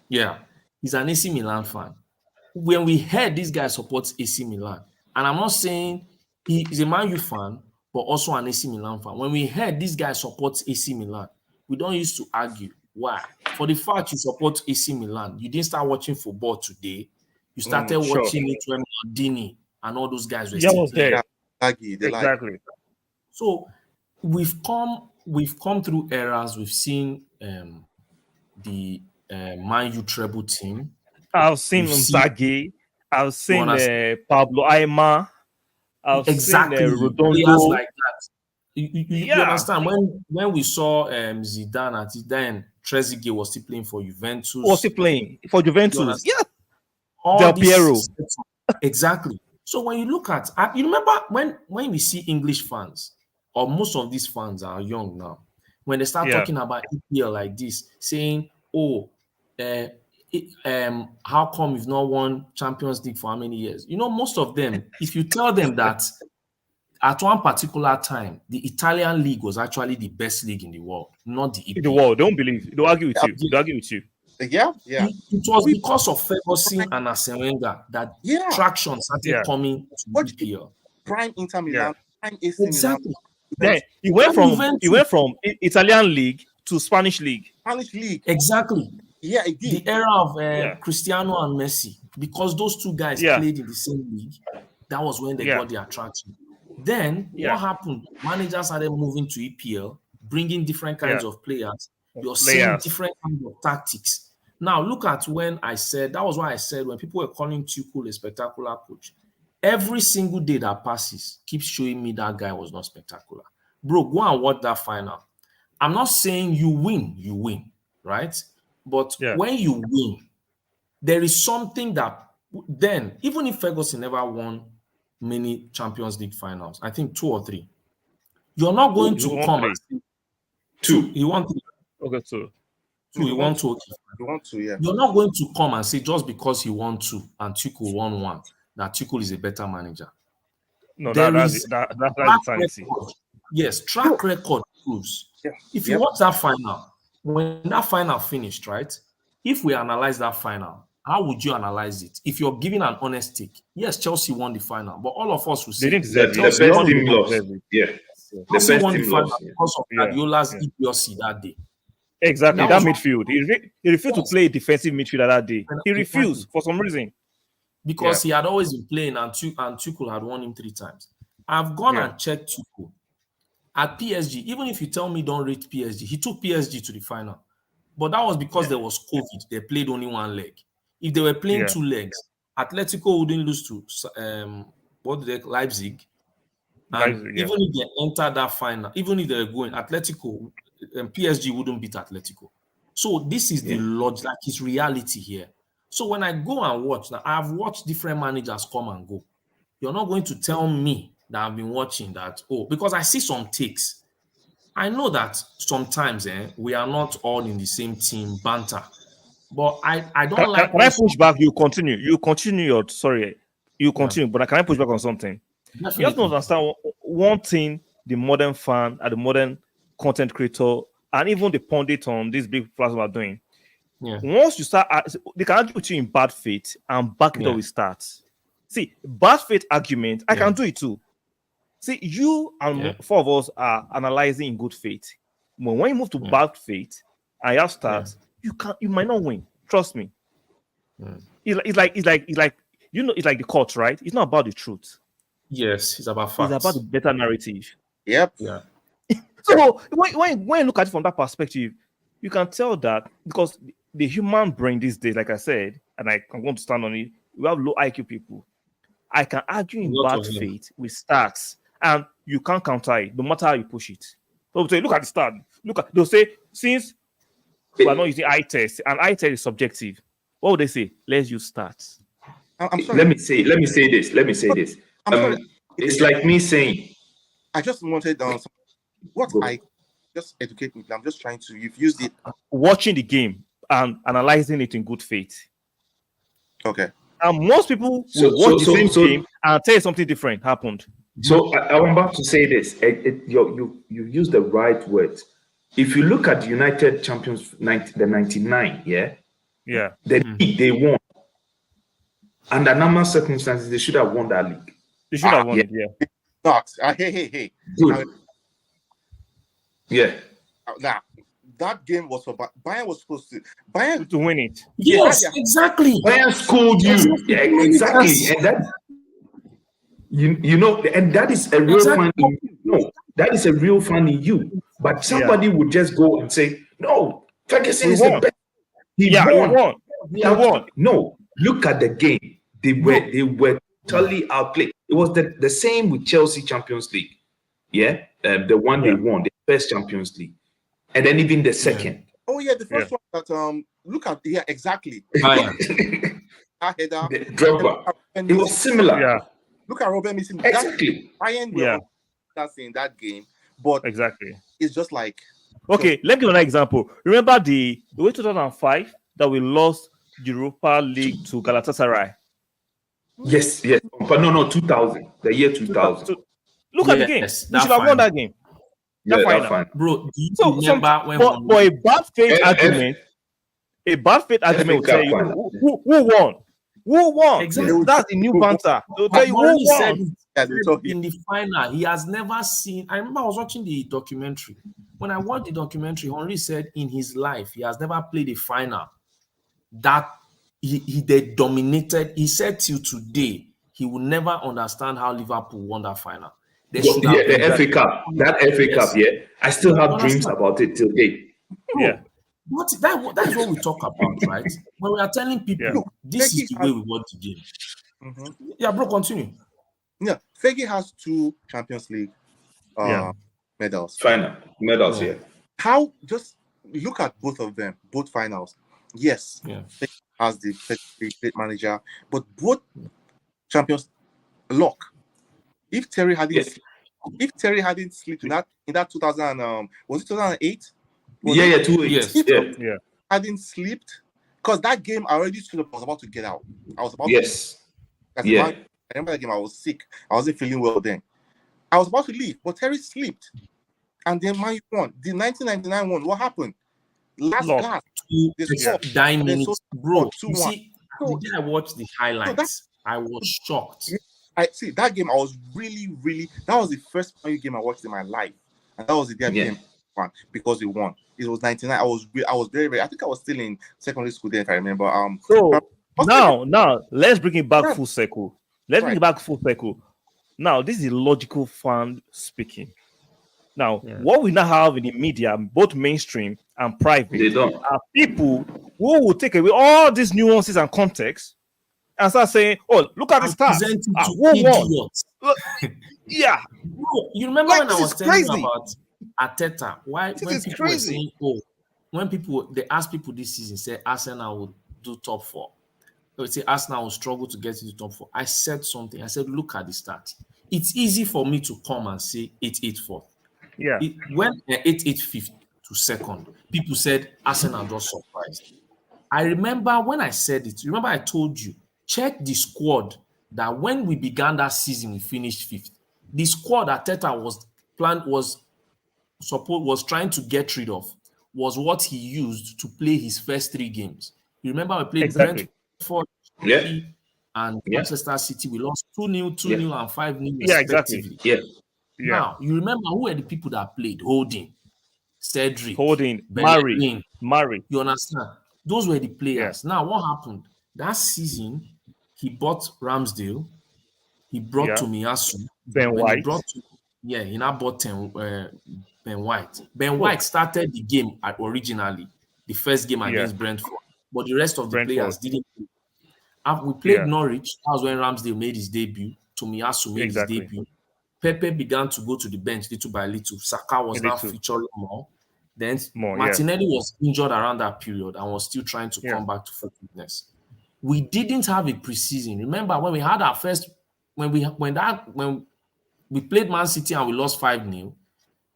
Yeah, he's an AC Milan fan. When we heard this guy supports AC Milan, and I'm not saying he is a Man U fan, but also an AC Milan fan. When we heard this guy supports AC Milan, we don't used to argue. Why? For the fact you support AC Milan, you didn't start watching football today. You started watching it when Maldini and all those guys were still playing. Exactly. So we've come through eras. We've seen the Man U treble team. I've seen Nzagi. I've seen Pablo Aimar. I've seen players Redondo. like that. You understand? When we saw Zidane at it, then Trezeguet was still playing for Juventus. Was he playing for Juventus? Yeah. Del Piero. Exactly. So when you look at, you remember when we see English fans, or most of these fans are young now, when they start talking about EPL like this, saying, "Oh, how come you've not won Champions League for how many years?" You know, most of them, if you tell them that at one particular time, the Italian league was actually the best league in the world, not the EPL. In the world, don't believe. They'll argue with you. They'll argue with you. Yeah. It was because of Ferguson and Arsene Wenger that traction started coming to EPL. Prime Inter Milan, prime AC Milan. Exactly. Yeah, he went from Italian league to Spanish league. Exactly. Yeah, it did. The era of Cristiano and Messi, because those two guys played in the same league, that was when they got the attraction. Then what happened? Managers started moving to EPL, bringing different kinds of players. You're seeing different kinds of tactics. Now look at when I said, that was why I said when people were calling Tuchel a spectacular coach, every single day that passes keeps showing me that guy was not spectacular. Bro, go and watch that final. I'm not saying you win, right? But when you win, there is something that then, even if Ferguson never won many Champions League finals, I think 2 or 3, you're not going to come and say 2. He won 3. Okay, 2. He won 2. You want to, yeah. You're not going to come and say just because he won 2 and Tuchel won 1 that Tuchel is a better manager. No, that's insanity. Yes, track record proves. Yeah. If you watch that final, when that final finished, right? If we analyze that final, how would you analyze it? If you're giving an honest take, yes, Chelsea won the final, but all of us will say the best team lost. Yeah, the best won the final because of Guardiola's idiocy that day. Exactly, that midfield. He refused to play defensive midfielder that day. He refused for some reason. Because he had always been playing and Tuchel had won him 3 times. I've gone and checked Tuchel. At PSG, even if you tell me don't rate PSG, he took PSG to the final. But that was because there was COVID. They played only 1 leg. If they were playing 2 legs, Atletico wouldn't lose to Leipzig. And even if they entered that final, even if they were going, Atletico and PSG wouldn't beat Atletico. So this is the logic, like it's reality here. So when I go and watch, now I've watched different managers come and go. You're not going to tell me that I've been watching that, because I see some takes. I know that sometimes we are not all in the same team, banter. But I don't like... Can I push back? You continue. You continue, but can I push back on something? Definitely. You have to understand one thing the modern fan and the modern content creator and even the pundit on these big platforms are doing. Yeah. Once you start, they can argue with you in bad faith and back it up with stats. See, bad faith argument, I can do it too. See, you and 4 of us are analyzing in good faith. But when you move to bad faith and you have stats, you might not win. Trust me. It's like it's like the court, right? It's not about the truth. Yes, it's about facts. It's about the better narrative. Yep. Yeah. So when you look at it from that perspective, you can tell that because the human brain these days, like I said, and I'm going to stand on it, we have low IQ people. I can argue in bad faith with stats, and you can't counter it, no matter how you push it. They'll say, look at the stat. They'll say, since we are not using eye test, and eye test is subjective, what would they say? Let's use stats. I'm sorry. Let me say this. It's like me saying, I just wanted I just educate me. I'm just trying to. You've used it. Watching the game and analyzing it in good faith. Okay. And most people will watch the same game and tell you something different happened. So I'm about to say this. You use the right words. If you look at the United champions, the 99, the league they won. Under normal circumstances, they should have won that league. They should have won it, Hey. Good. Now, that game was for Bayern was supposed to win it. Yes, exactly. Bayern schooled you. Yeah, exactly. And that and that is a real fan in you. No, that is a real fan in you. But somebody would just go and say, no, Ferguson is the best He won. He won. No, look at the game. They were totally outplayed. It was the same with Chelsea Champions League. Yeah, the one they won, the first Champions League, and then even the second. Oh yeah, the first one that look at exactly. The dropper. It was similar. Yeah. Look at Robert missing. Exactly. That's in that game, but exactly. It's just like okay. Let's give another example. Remember the way 2005 that we lost the Europa League to Galatasaray. Yes, but no, 2000, the year 2000. Look at the game. We should have won that game. That final. Bro, do you remember when for a bad faith argument, will tell you who won. Who won? Exactly. That's the new banter. They'll tell you who won. In the final, he has never seen. I remember I was watching the documentary. When I watched the documentary, Henry said in his life he has never played a final that they dominated. He said till today he will never understand how Liverpool won that final. The FA Cup, that FA Cup, I still have dreams about it till date. Yeah. That's what we talk about, right? When we are telling people, look, this is the way we want the game. Mm-hmm. Yeah, bro, continue. Yeah, Fergie has 2 Champions League medals. Final medals, How, just look at both of them, both finals. Yes, Fergie has the great manager, but both champions luck. If Terry hadn't slipped in that 2000 was it 2008? 2008. Yeah. Hadn't slept because that game I already was about to get out. I was about I remember that game. I was sick. I wasn't feeling well then. I was about to leave, but Terry slept, and then Man U won. The 1999 one. What happened? Last 9 minutes, bro. You see, the day I watched the highlights, I was shocked. I see that game. I was really, really. That was the first Man U game I watched in my life, and that was the day I became fan because we won. It was 99. I was very, very. I think I was still in secondary school then, if I remember. So now let's bring it back full circle. Now this is a logical fan speaking. Now what we now have in the media, both mainstream and private, are people who will take away all these nuances and context and start saying, "Oh, look at the stats. Who won?" Yeah. Bro, you remember when I was telling you about Arteta? When people were saying, when they ask people this season, say Arsenal will do top 4. They would say Arsenal will struggle to get into top 4. I said something. I said, look at the stats. It's easy for me to come and say 8-8 4th. Yeah. When 8-8 5th to 2nd, people said Arsenal just surprised. I remember when I said it. Remember I told you, check the squad that when we began that season, we finished 5th. The squad that Arteta was trying to get rid of was what he used to play his first 3 games. You remember we played Brentford and Manchester City. We lost 2-0, 2-0, and 5-0 respectively. Now, you remember who were the people that played? Cedric, Murray. You understand? Those were the players. Now, what happened? That season, he bought Ramsdale. He brought Tomiyasu. Ben White. He now bought Ben White. Ben White started the game originally, the first game against Brentford, but the rest of the players didn't play. After we played Norwich, that was when Ramsdale made his debut. Tomiyasu made his debut. Pepe began to go to the bench little by little. Saka was now featuring more. Then Martinelli was injured around that period and was still trying to come back to full fitness. We didn't have a preseason. Remember when we had our first when we played Man City and we lost 5-0,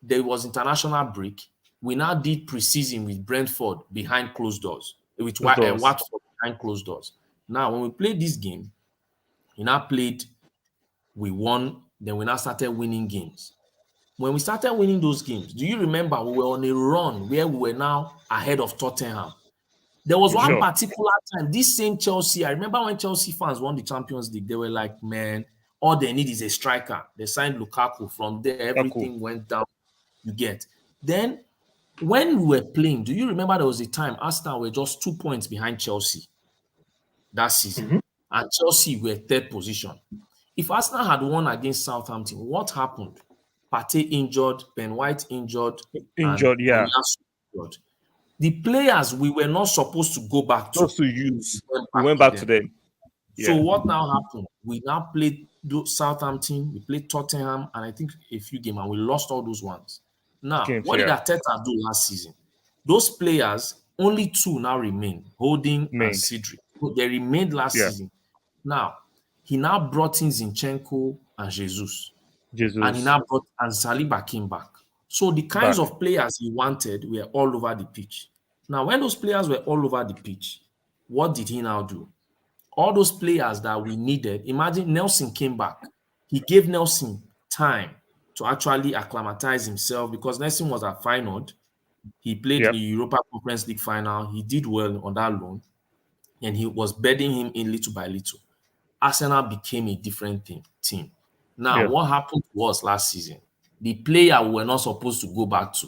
there was international break. We now did preseason with Brentford behind closed doors, with Watford behind closed doors. Now, when we played this game, we won, then we now started winning games. When we started winning those games, do you remember we were on a run where we were now ahead of Tottenham? There was one particular time, this same Chelsea, I remember when Chelsea fans won the Champions League, they were like, man, all they need is a striker. They signed Lukaku. From there, everything went down, you get. Then, when we were playing, do you remember there was a time Arsenal were just 2 points behind Chelsea that season? And Chelsea were 3rd position. If Arsenal had won against Southampton, what happened? Partey injured, Ben White injured. Injured. The players we were not supposed to go back to. Just to use. We went back to them. So what now happened? We now played Southampton, we played Tottenham, and I think a few games, and we lost all those ones. Now, what did Arteta do last season? Those players, only 2 now remain, Holding and Cedric. They remained last season. Now, he now brought in Zinchenko and Jesus. And he now brought, and Saliba came back. So the kinds of players he wanted were all over the pitch. Now, when those players were all over the pitch, what did he now do? All those players that we needed, imagine Nelson came back. He gave Nelson time to actually acclimatize himself because Nelson was at Feyenoord. He played the Europa Conference League final. He did well on that loan, and he was bedding him in little by little. Arsenal became a different team. Now, what happened to us last season? The player we were not supposed to go back to.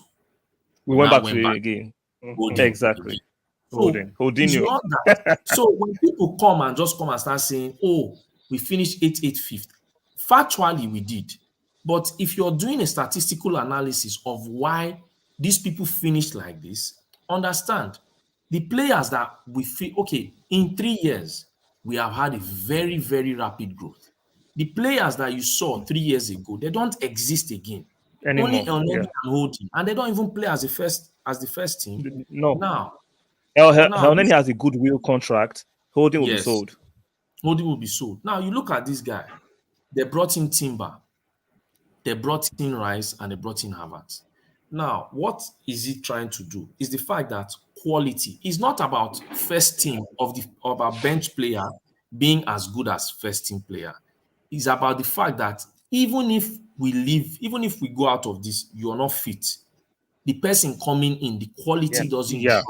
We went back to it again. Exactly. So, so when people come and start saying, oh, we finished 8th, factually we did. But if you're doing a statistical analysis of why these people finished like this, understand the players that we feel, okay, in 3 years, we have had a very, very rapid growth. The players that you saw 3 years ago, they don't exist again. Anymore. Only Elneny and Holding, and they don't even play as the first team. No. Now, Elneny has a goodwill contract. Holding will be sold. Holding will be sold. Now you look at this guy. They brought in Timber, they brought in Rice, and they brought in Havertz. Now, what is he trying to do? Is the fact that quality is not about first team of our bench player being as good as first team player. It's about the fact that even if we go out of this, you're not fit. The person coming in, the quality doesn't drop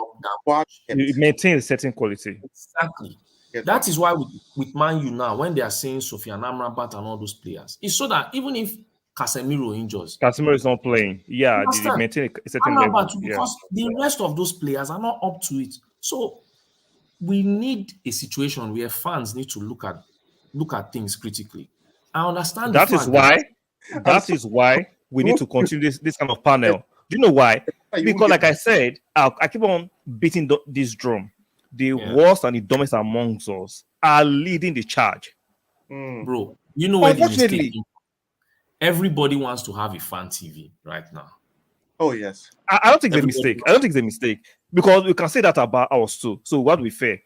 down. It maintains a certain quality. Exactly. That is why with Man U now, when they are saying Sofiane Amrabat and all those players, it's so that even if Casemiro injures, Casemiro is not playing. Yeah, they maintain a certain level. Because the rest of those players are not up to it. So we need a situation where fans need to look at things critically. I understand that is why we need to continue this kind of panel. Do you know why? Because like I said, I keep on beating this drum. The worst and the dumbest amongst us are leading the charge. Bro, you know where the mistake is? Everybody wants to have a fan TV right now. Oh, yes. I don't think it's a mistake. I don't think it's a mistake. Because we can say that about us too. So what we fair?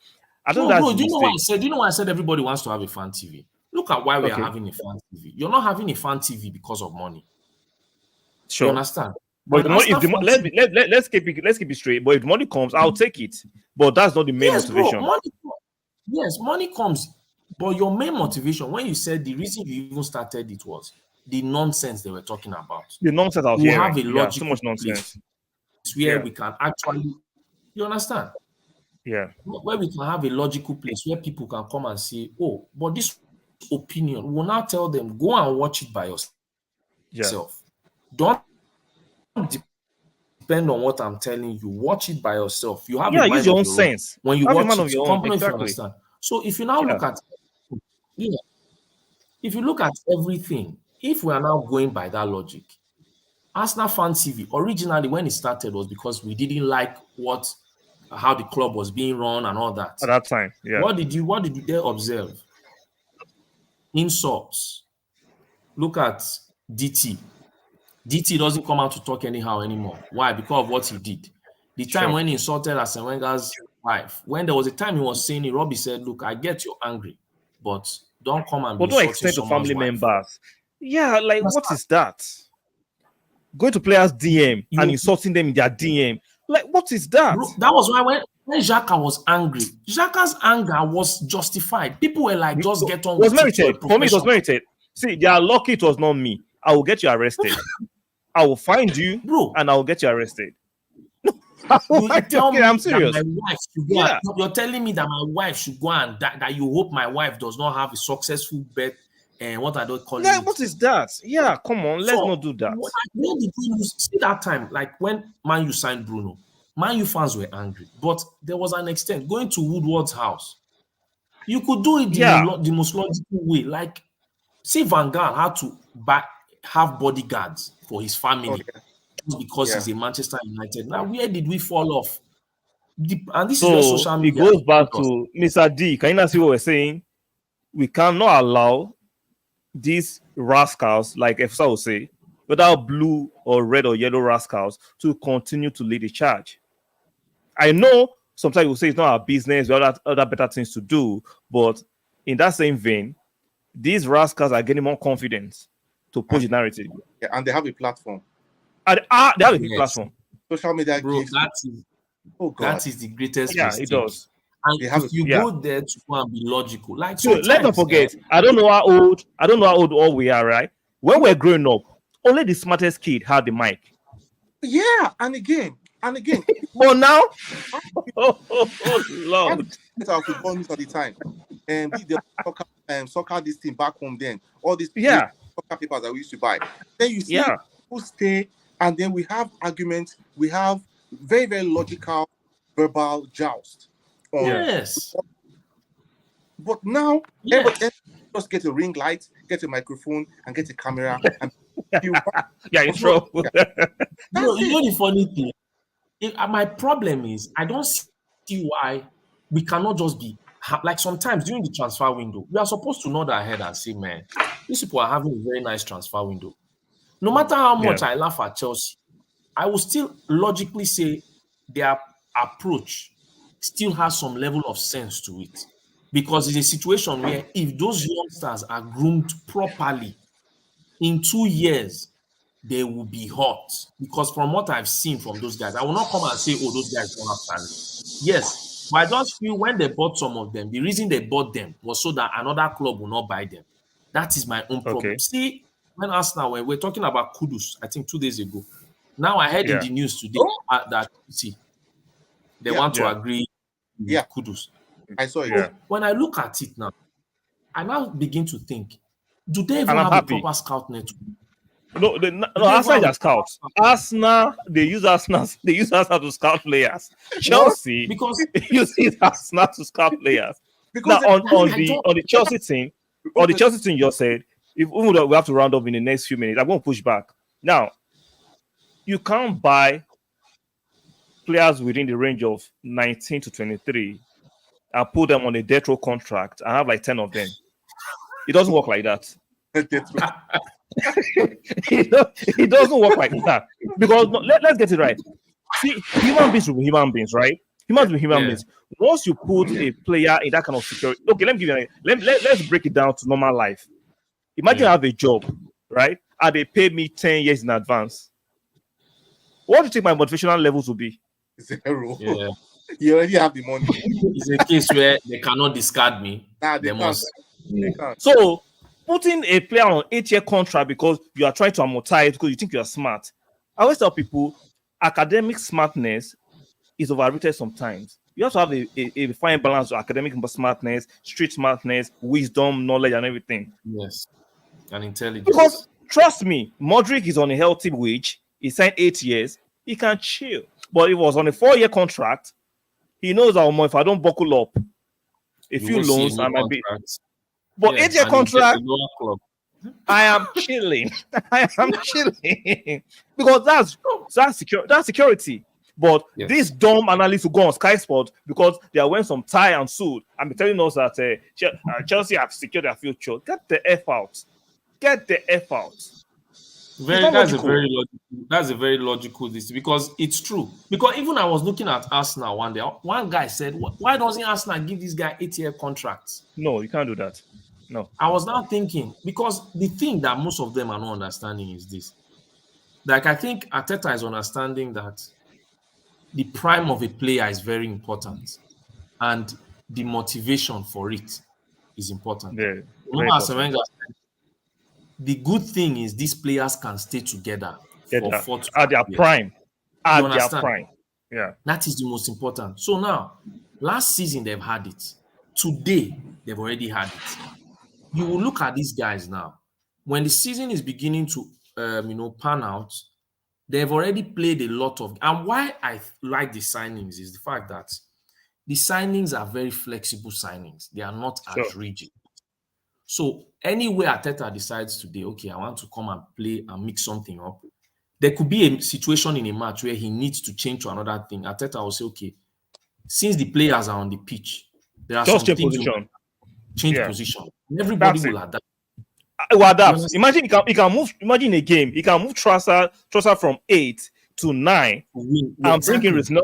Do you know why I said? Do you know why I said everybody wants to have a fan TV? Look at why we are having a fan TV. You're not having a fan TV because of money. Sure. You understand? But let's keep it straight. But if money comes, I'll take it. But that's not the main motivation. Bro, money comes. But your main motivation, when you said the reason you even started it was the nonsense they were talking about. The nonsense out here. Have a logical so much nonsense. Where we can actually, you understand? Yeah. Where we can have a logical place where people can come and say, oh, but this opinion, we will now tell them, go and watch it by yourself. Don't depend on what I'm telling you. Watch it by yourself. You have use your own sense. When you watch it, you understand. So if you now look at if you look at everything, if we are now going by that logic, Arsenal Fan TV originally when it started was because we didn't like how the club was being run and all that. At that time, yeah. What did you there observe? Insults. Look at DT. DT doesn't come out to talk anyhow anymore. Why? Because of what he did. The time when he insulted Arsene Wenger's wife, when there was a time he was saying it, Robbie said, look, I get you're angry, but don't come and don't extend to family members. Yeah, like what is that? Going to players' DM and insulting them in their DM. Like, what is that? Bro, that was why when Xhaka was angry, Xhaka's anger was justified. People were like, just get on with it. It was merited. For me, it was merited. See, they are lucky it was not me. I will get you arrested. I will find you, bro, and I will get you arrested. I'm serious. You're telling me that my wife should go and that you hope my wife does not have a successful bet. And what I don't call it. What is that? Yeah, come on, let's not do that. When did you see that time? Like when Man U signed Bruno, Man U fans were angry, but there was an extent. Going to Woodward's house, you could do it the most logical way. Like, see, Van Gaal had to have bodyguards for his family just because he's a Manchester United. Now, where did we fall off? And this is where social media. It goes back to Mr. D. Can you not see what we're saying? We cannot allow these rascals, like Efsa will say, whether blue or red or yellow rascals, to continue to lead the charge. I know sometimes we'll say it's not our business, we have other better things to do, but in that same vein, these rascals are getting more confidence to push the narrative. Yeah, and they have a platform. And they have a big platform. Social media Bro, gives. That is the greatest mistake. It does. And if you go there to go and be logical, like so let's not forget, I don't know how old all we are, right? When we're growing up, only the smartest kid had the mic. Yeah, and again. But now, Lord, our football news all the time, and the soccer this thing back home. Then all these soccer papers that we used to buy. Then you see people stay, and then we have arguments. We have very, very logical verbal joust. Yes. But now, everybody just get a ring light, get a microphone, and get a camera. And it's true. You know the funny thing? My problem is I don't see why we cannot just be like sometimes during the transfer window, we are supposed to nod our head and say, man, these people are having a very nice transfer window. No matter how much I laugh at Chelsea, I will still logically say their approach still has some level of sense to it. Because it's a situation where if those youngsters are groomed properly, in 2 years, they will be hot. Because from what I've seen from those guys, I will not come and say, oh, those guys don't have talent. Yes, but I just feel when they bought some of them, the reason they bought them was so that another club will not buy them. That is my own problem. Okay. See, when Arsenal, when we're talking about Kudus, I think 2 days ago, now I heard in the news today that they want to agree with Kudus. I saw it. When I look at it now, I now begin to think, do they even have a proper scout network? No, Arsenal is scouts. Arsenal, they use Arsenal to scout players. Chelsea, because uses Arsenal to scout players. Because now on the Chelsea team, you just said, if we have to round up in the next few minutes, I'm going to push back. Now, you can't buy players within the range of 19 to 23 and put them on a death row contract and have like 10 of them. It doesn't work like that. It doesn't work like that. Because let's get it right. See, human beings will be human beings, right? Humans will be human beings. Once you put a player in that kind of security, okay, let me give you let's break it down to normal life. Imagine I have a job, right? And they pay me 10 years in advance. What do you think my motivational levels will be? 0. Yeah. You already have the money. It's a case where they cannot discard me. They must. So, putting a player on 8-year contract because you are trying to amortize because you think you are smart. I always tell people, academic smartness is overrated sometimes. You have to have a fine balance of academic smartness, street smartness, wisdom, knowledge, and everything. Yes, and intelligence. Because, trust me, Modric is on a healthy wage. He signed 8 years. He can chill. But he was on a 4-year contract. He knows that if I don't buckle up, a few loans, I might be. But 8-year contract, I am chilling. I am chilling because that's security. But these dumb analysts who go on Sky Sports because they are wearing some tie and suit and be telling us that Chelsea have secured their future. Get the F out. Get the F out. That's a very logical this because it's true. Because even I was looking at Arsenal one day. One guy said, "Why doesn't Arsenal give this guy 8-year contracts?" No, you can't do that. No. I was now thinking because the thing that most of them are not understanding is this. Like I think Arteta is understanding that the prime of a player is very important, and the motivation for it is important. The good thing is these players can stay together for 4 to 5 at their years. prime. At their prime. Yeah. That is the most important. So now, last season they've had it. Today, they've already had it. You will look at these guys now. When the season is beginning to pan out, they've already played a lot of. And why I like the signings is the fact that the signings are very flexible signings. They are not as rigid. So anywhere Arteta decides today, okay, I want to come and play and mix something up, there could be a situation in a match where he needs to change to another thing. Arteta will say, okay, since the players are on the pitch, there are Just some change things position. change Yeah. position. Everybody That's will it. adapt. Will adapt. Imagine he can move. Imagine a game. He can move Trossard from 8 to 9 and bring in Reznor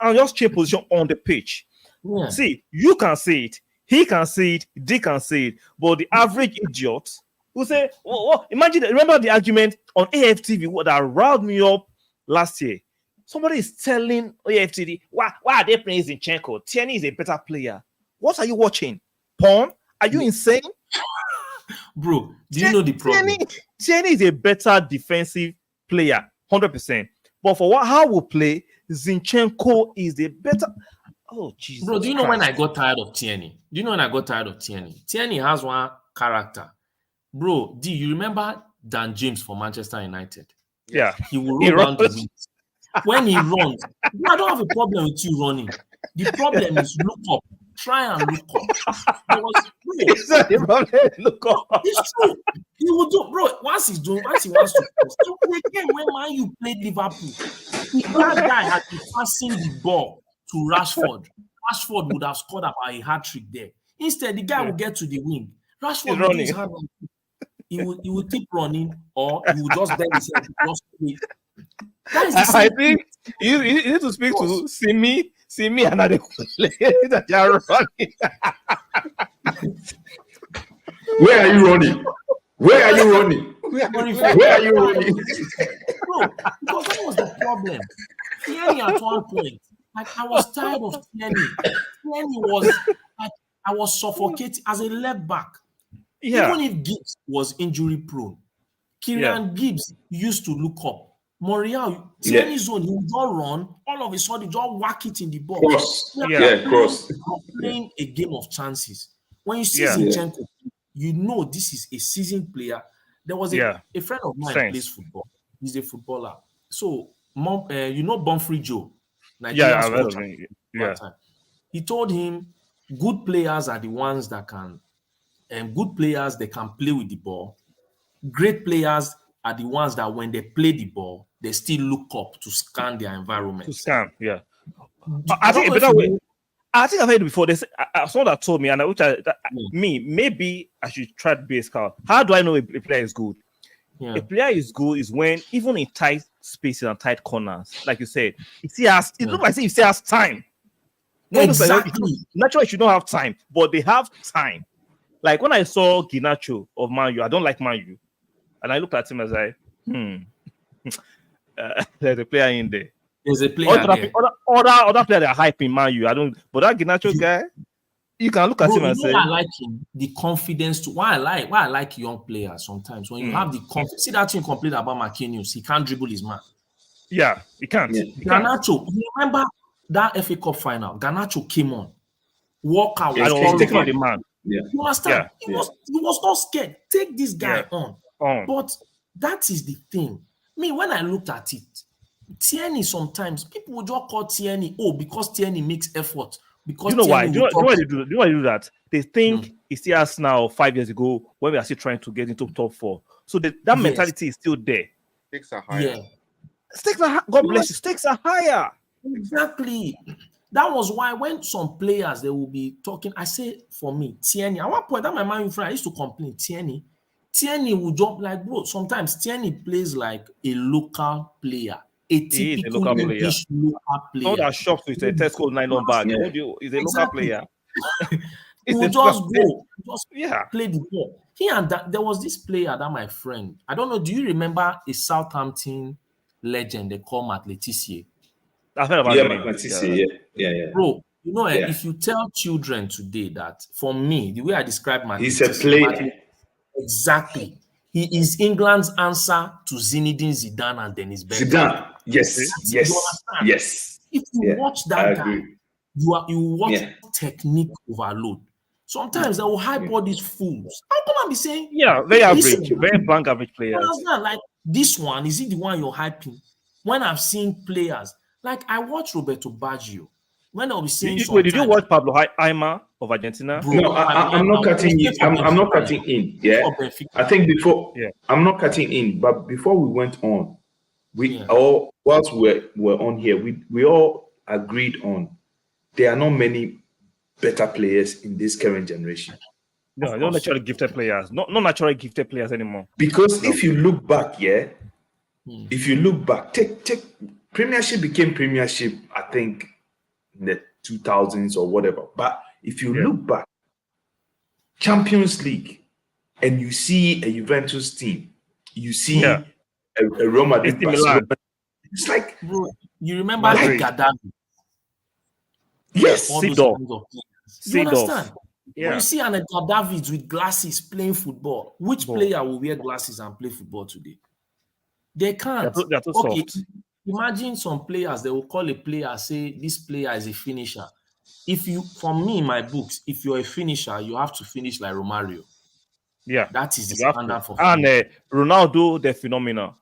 and just change position on the pitch. Yeah. See, you can see it. He can see it. They can see it. But the average idiot who say, imagine, remember the argument on AFTV that riled me up last year. Somebody is telling AFTV, why are they playing Zinchenko? Tierney is a better player. What are you watching? Porn? Are you insane? Bro, do you know the problem? Tierney is a better defensive player, 100%. But for how we play, Zinchenko is a better. Oh, Jesus. Bro, do you know when I got tired of Tierney? Tierney has one character. Bro, you remember Dan James for Manchester United? Yeah. He will run down the wings. When he runs, I don't have a problem with you running. The problem is look up. Try and look up. Look up. It's true. He will do, bro. Once he wants to post. So again, when you played Liverpool, that guy had been passing the ball to Rashford. Rashford would have scored about a hat trick there. Instead, the guy will get to the wing. Rashford will do his hand. He will keep running, or he will just bend his head. I think you need to speak to Simi and other players that are running. Where are you running? Where are you running? Where are you running? Bro, because that was the problem. Tierney at one point, like I was tired of Tierney. Tierney was like I was suffocating as a left back. Yeah. Even if Gibbs was injury prone, Kieran Gibbs used to look up. Monreal, Tierney's zone, he would just run, all of a sudden, just whack it in the box. Cross. Playing a game of chances. When you see Zinchenko, you know this is a seasoned player. There was a friend of mine plays football. He's a footballer. So, you know Bonfrey Joe? Nigeria's coach. He told him, good players are the ones that can, and good players, they can play with the ball. Great players are the ones that when they play the ball, they still look up to scan their environment. To scan, yeah. I think a better way. I think I've heard it before. Someone that told me, and maybe I should try to be a scout. How do I know a player is good? Yeah. A player is good is when even in tight spaces and tight corners, like you said, it looks like he still has time. Exactly. Naturally, you don't have time, but they have time. Like when I saw Garnacho of Man U, I don't like Man U. And I looked at him as there's a player in there. There's a player there. Other players are hyping Man U. I don't, but that Garnacho guy, you can look at him and say, I like him, the confidence to why I like young players sometimes. When you have the confidence, see that thing complained about Marquinhos, he can't dribble his man. Yeah, he can't. Yeah. Garnacho, you remember that FA Cup final? Garnacho came on. Walker was taking on the man. Yeah. You understand? He was not scared. Take this guy on. But that is the thing. Me, when I looked at it, Tierney sometimes people would just call Tierney, because Tierney makes effort. Because you know why? Do you know why they do that? They think it's still us now 5 years ago when we are still trying to get into top 4. So that mentality is still there. Stakes are higher. Yeah. Stakes are God bless you. Stakes are higher. Exactly. That was why when some players they will be talking, I say for me, Tierney. At one point, that my mind friend I used to complain, Tierney will jump like bro. Sometimes Tierney plays like a local player, a typical English local player. Not that shops with a Tesco nylon bag. He's a local player. He will just play the ball. There was this player that my friend. I don't know. Do you remember a Southampton legend they call Matt Letitia? I've heard about him. Yeah. Bro, you know, if you tell children today that, for me, the way I describe Matt, he's a player. Exactly. He is England's answer to Zinedine Zidane and Dennis Bergkamp. Yes. If you watch that guy, you watch technique overload. Sometimes they will hype all these fools. How come I be saying? Yeah, very average, very blank average players. Like this one, is it the one you're hyping? When I've seen players, like I watch Roberto Baggio. When I'll be saying did you watch Pablo Aimar of Argentina? Bro, no, I'm not cutting in. I'm not cutting in. Yeah, I think before. Yeah, I'm not cutting in. But before we went on, whilst we were on here, we all agreed on there are not many better players in this current generation. No, not naturally gifted players. Not naturally gifted players anymore. Because if you look back, if you look back, take Premiership became Premiership, I think, in the 2000s or whatever. But if you look back, Champions League, and you see a Juventus team, you see a Real Madrid, it's like, bro, you remember Gaddafi? Yes, all those kinds of players. You understand? When you see an Gaddafi with glasses playing football, which player will wear glasses and play football today? They can't. They're too soft. Imagine some players, they will call a player, say this player is a finisher. If you, for me in my books, if you're a finisher, you have to finish like Romario. Yeah, that is the standard for and Ronaldo, the phenomenal.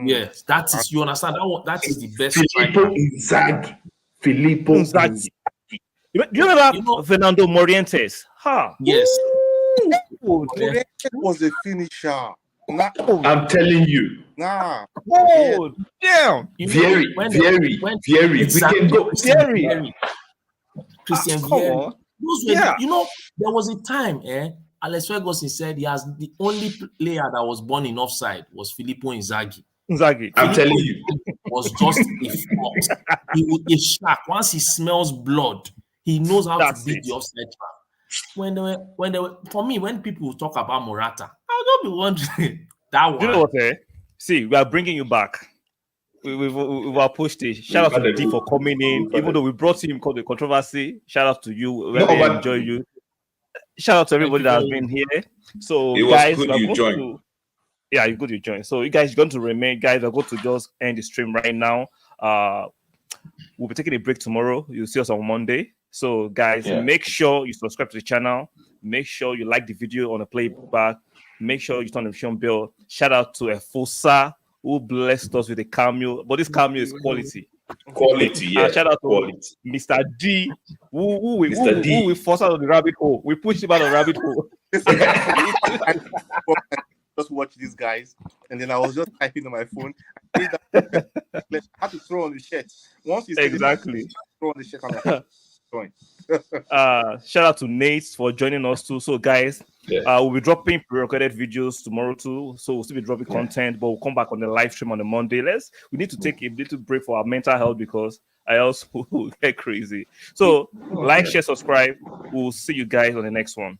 Yes, that is, you understand that is the best. Filippo Inzaghi. Do you remember Fernando Morientes? Yes. Morientes was a finisher. I'm telling you. Damn. Very. We can go. Very. Christian Vieri. There was a time, Alex Ferguson said he has the only player that was born in offside was Filippo Inzaghi. I'm telling you, was just a fraud. He would a shark. Once he smells blood, he knows how to beat the offside trap. For me, when people talk about Morata, I'll not be wondering that one. You know what? See, we are bringing you back. We are pushed it. Shout out to D for coming in, even though we brought him called the controversy. Shout out to you. We enjoy you. Shout out to everybody that has been here. So, guys, good you joined. Yeah, it's good you joined. So, you guys are going to remain. Guys, are going to just end the stream right now. We'll be taking a break tomorrow. You'll see us on Monday. So, guys, make sure you subscribe to the channel. Make sure you like the video on the playback. Make sure you turn the notification bell. Shout out to Efosa, who blessed us with a cameo. But this cameo is quality. Shout out to Mr. D, who we forced out of the rabbit hole. We pushed him out of the rabbit hole. Just watch these guys, and then I was just typing on my phone. I had to throw on the shirt. Once you throw on the shirt, I'm like, join. Shout out to Nate for joining us too. So guys, we'll be dropping pre-recorded videos tomorrow too. So we'll still be dropping content, but we'll come back on the live stream on the Monday. We need to take a little break for our mental health because I also get crazy. So like, share, subscribe. We'll see you guys on the next one.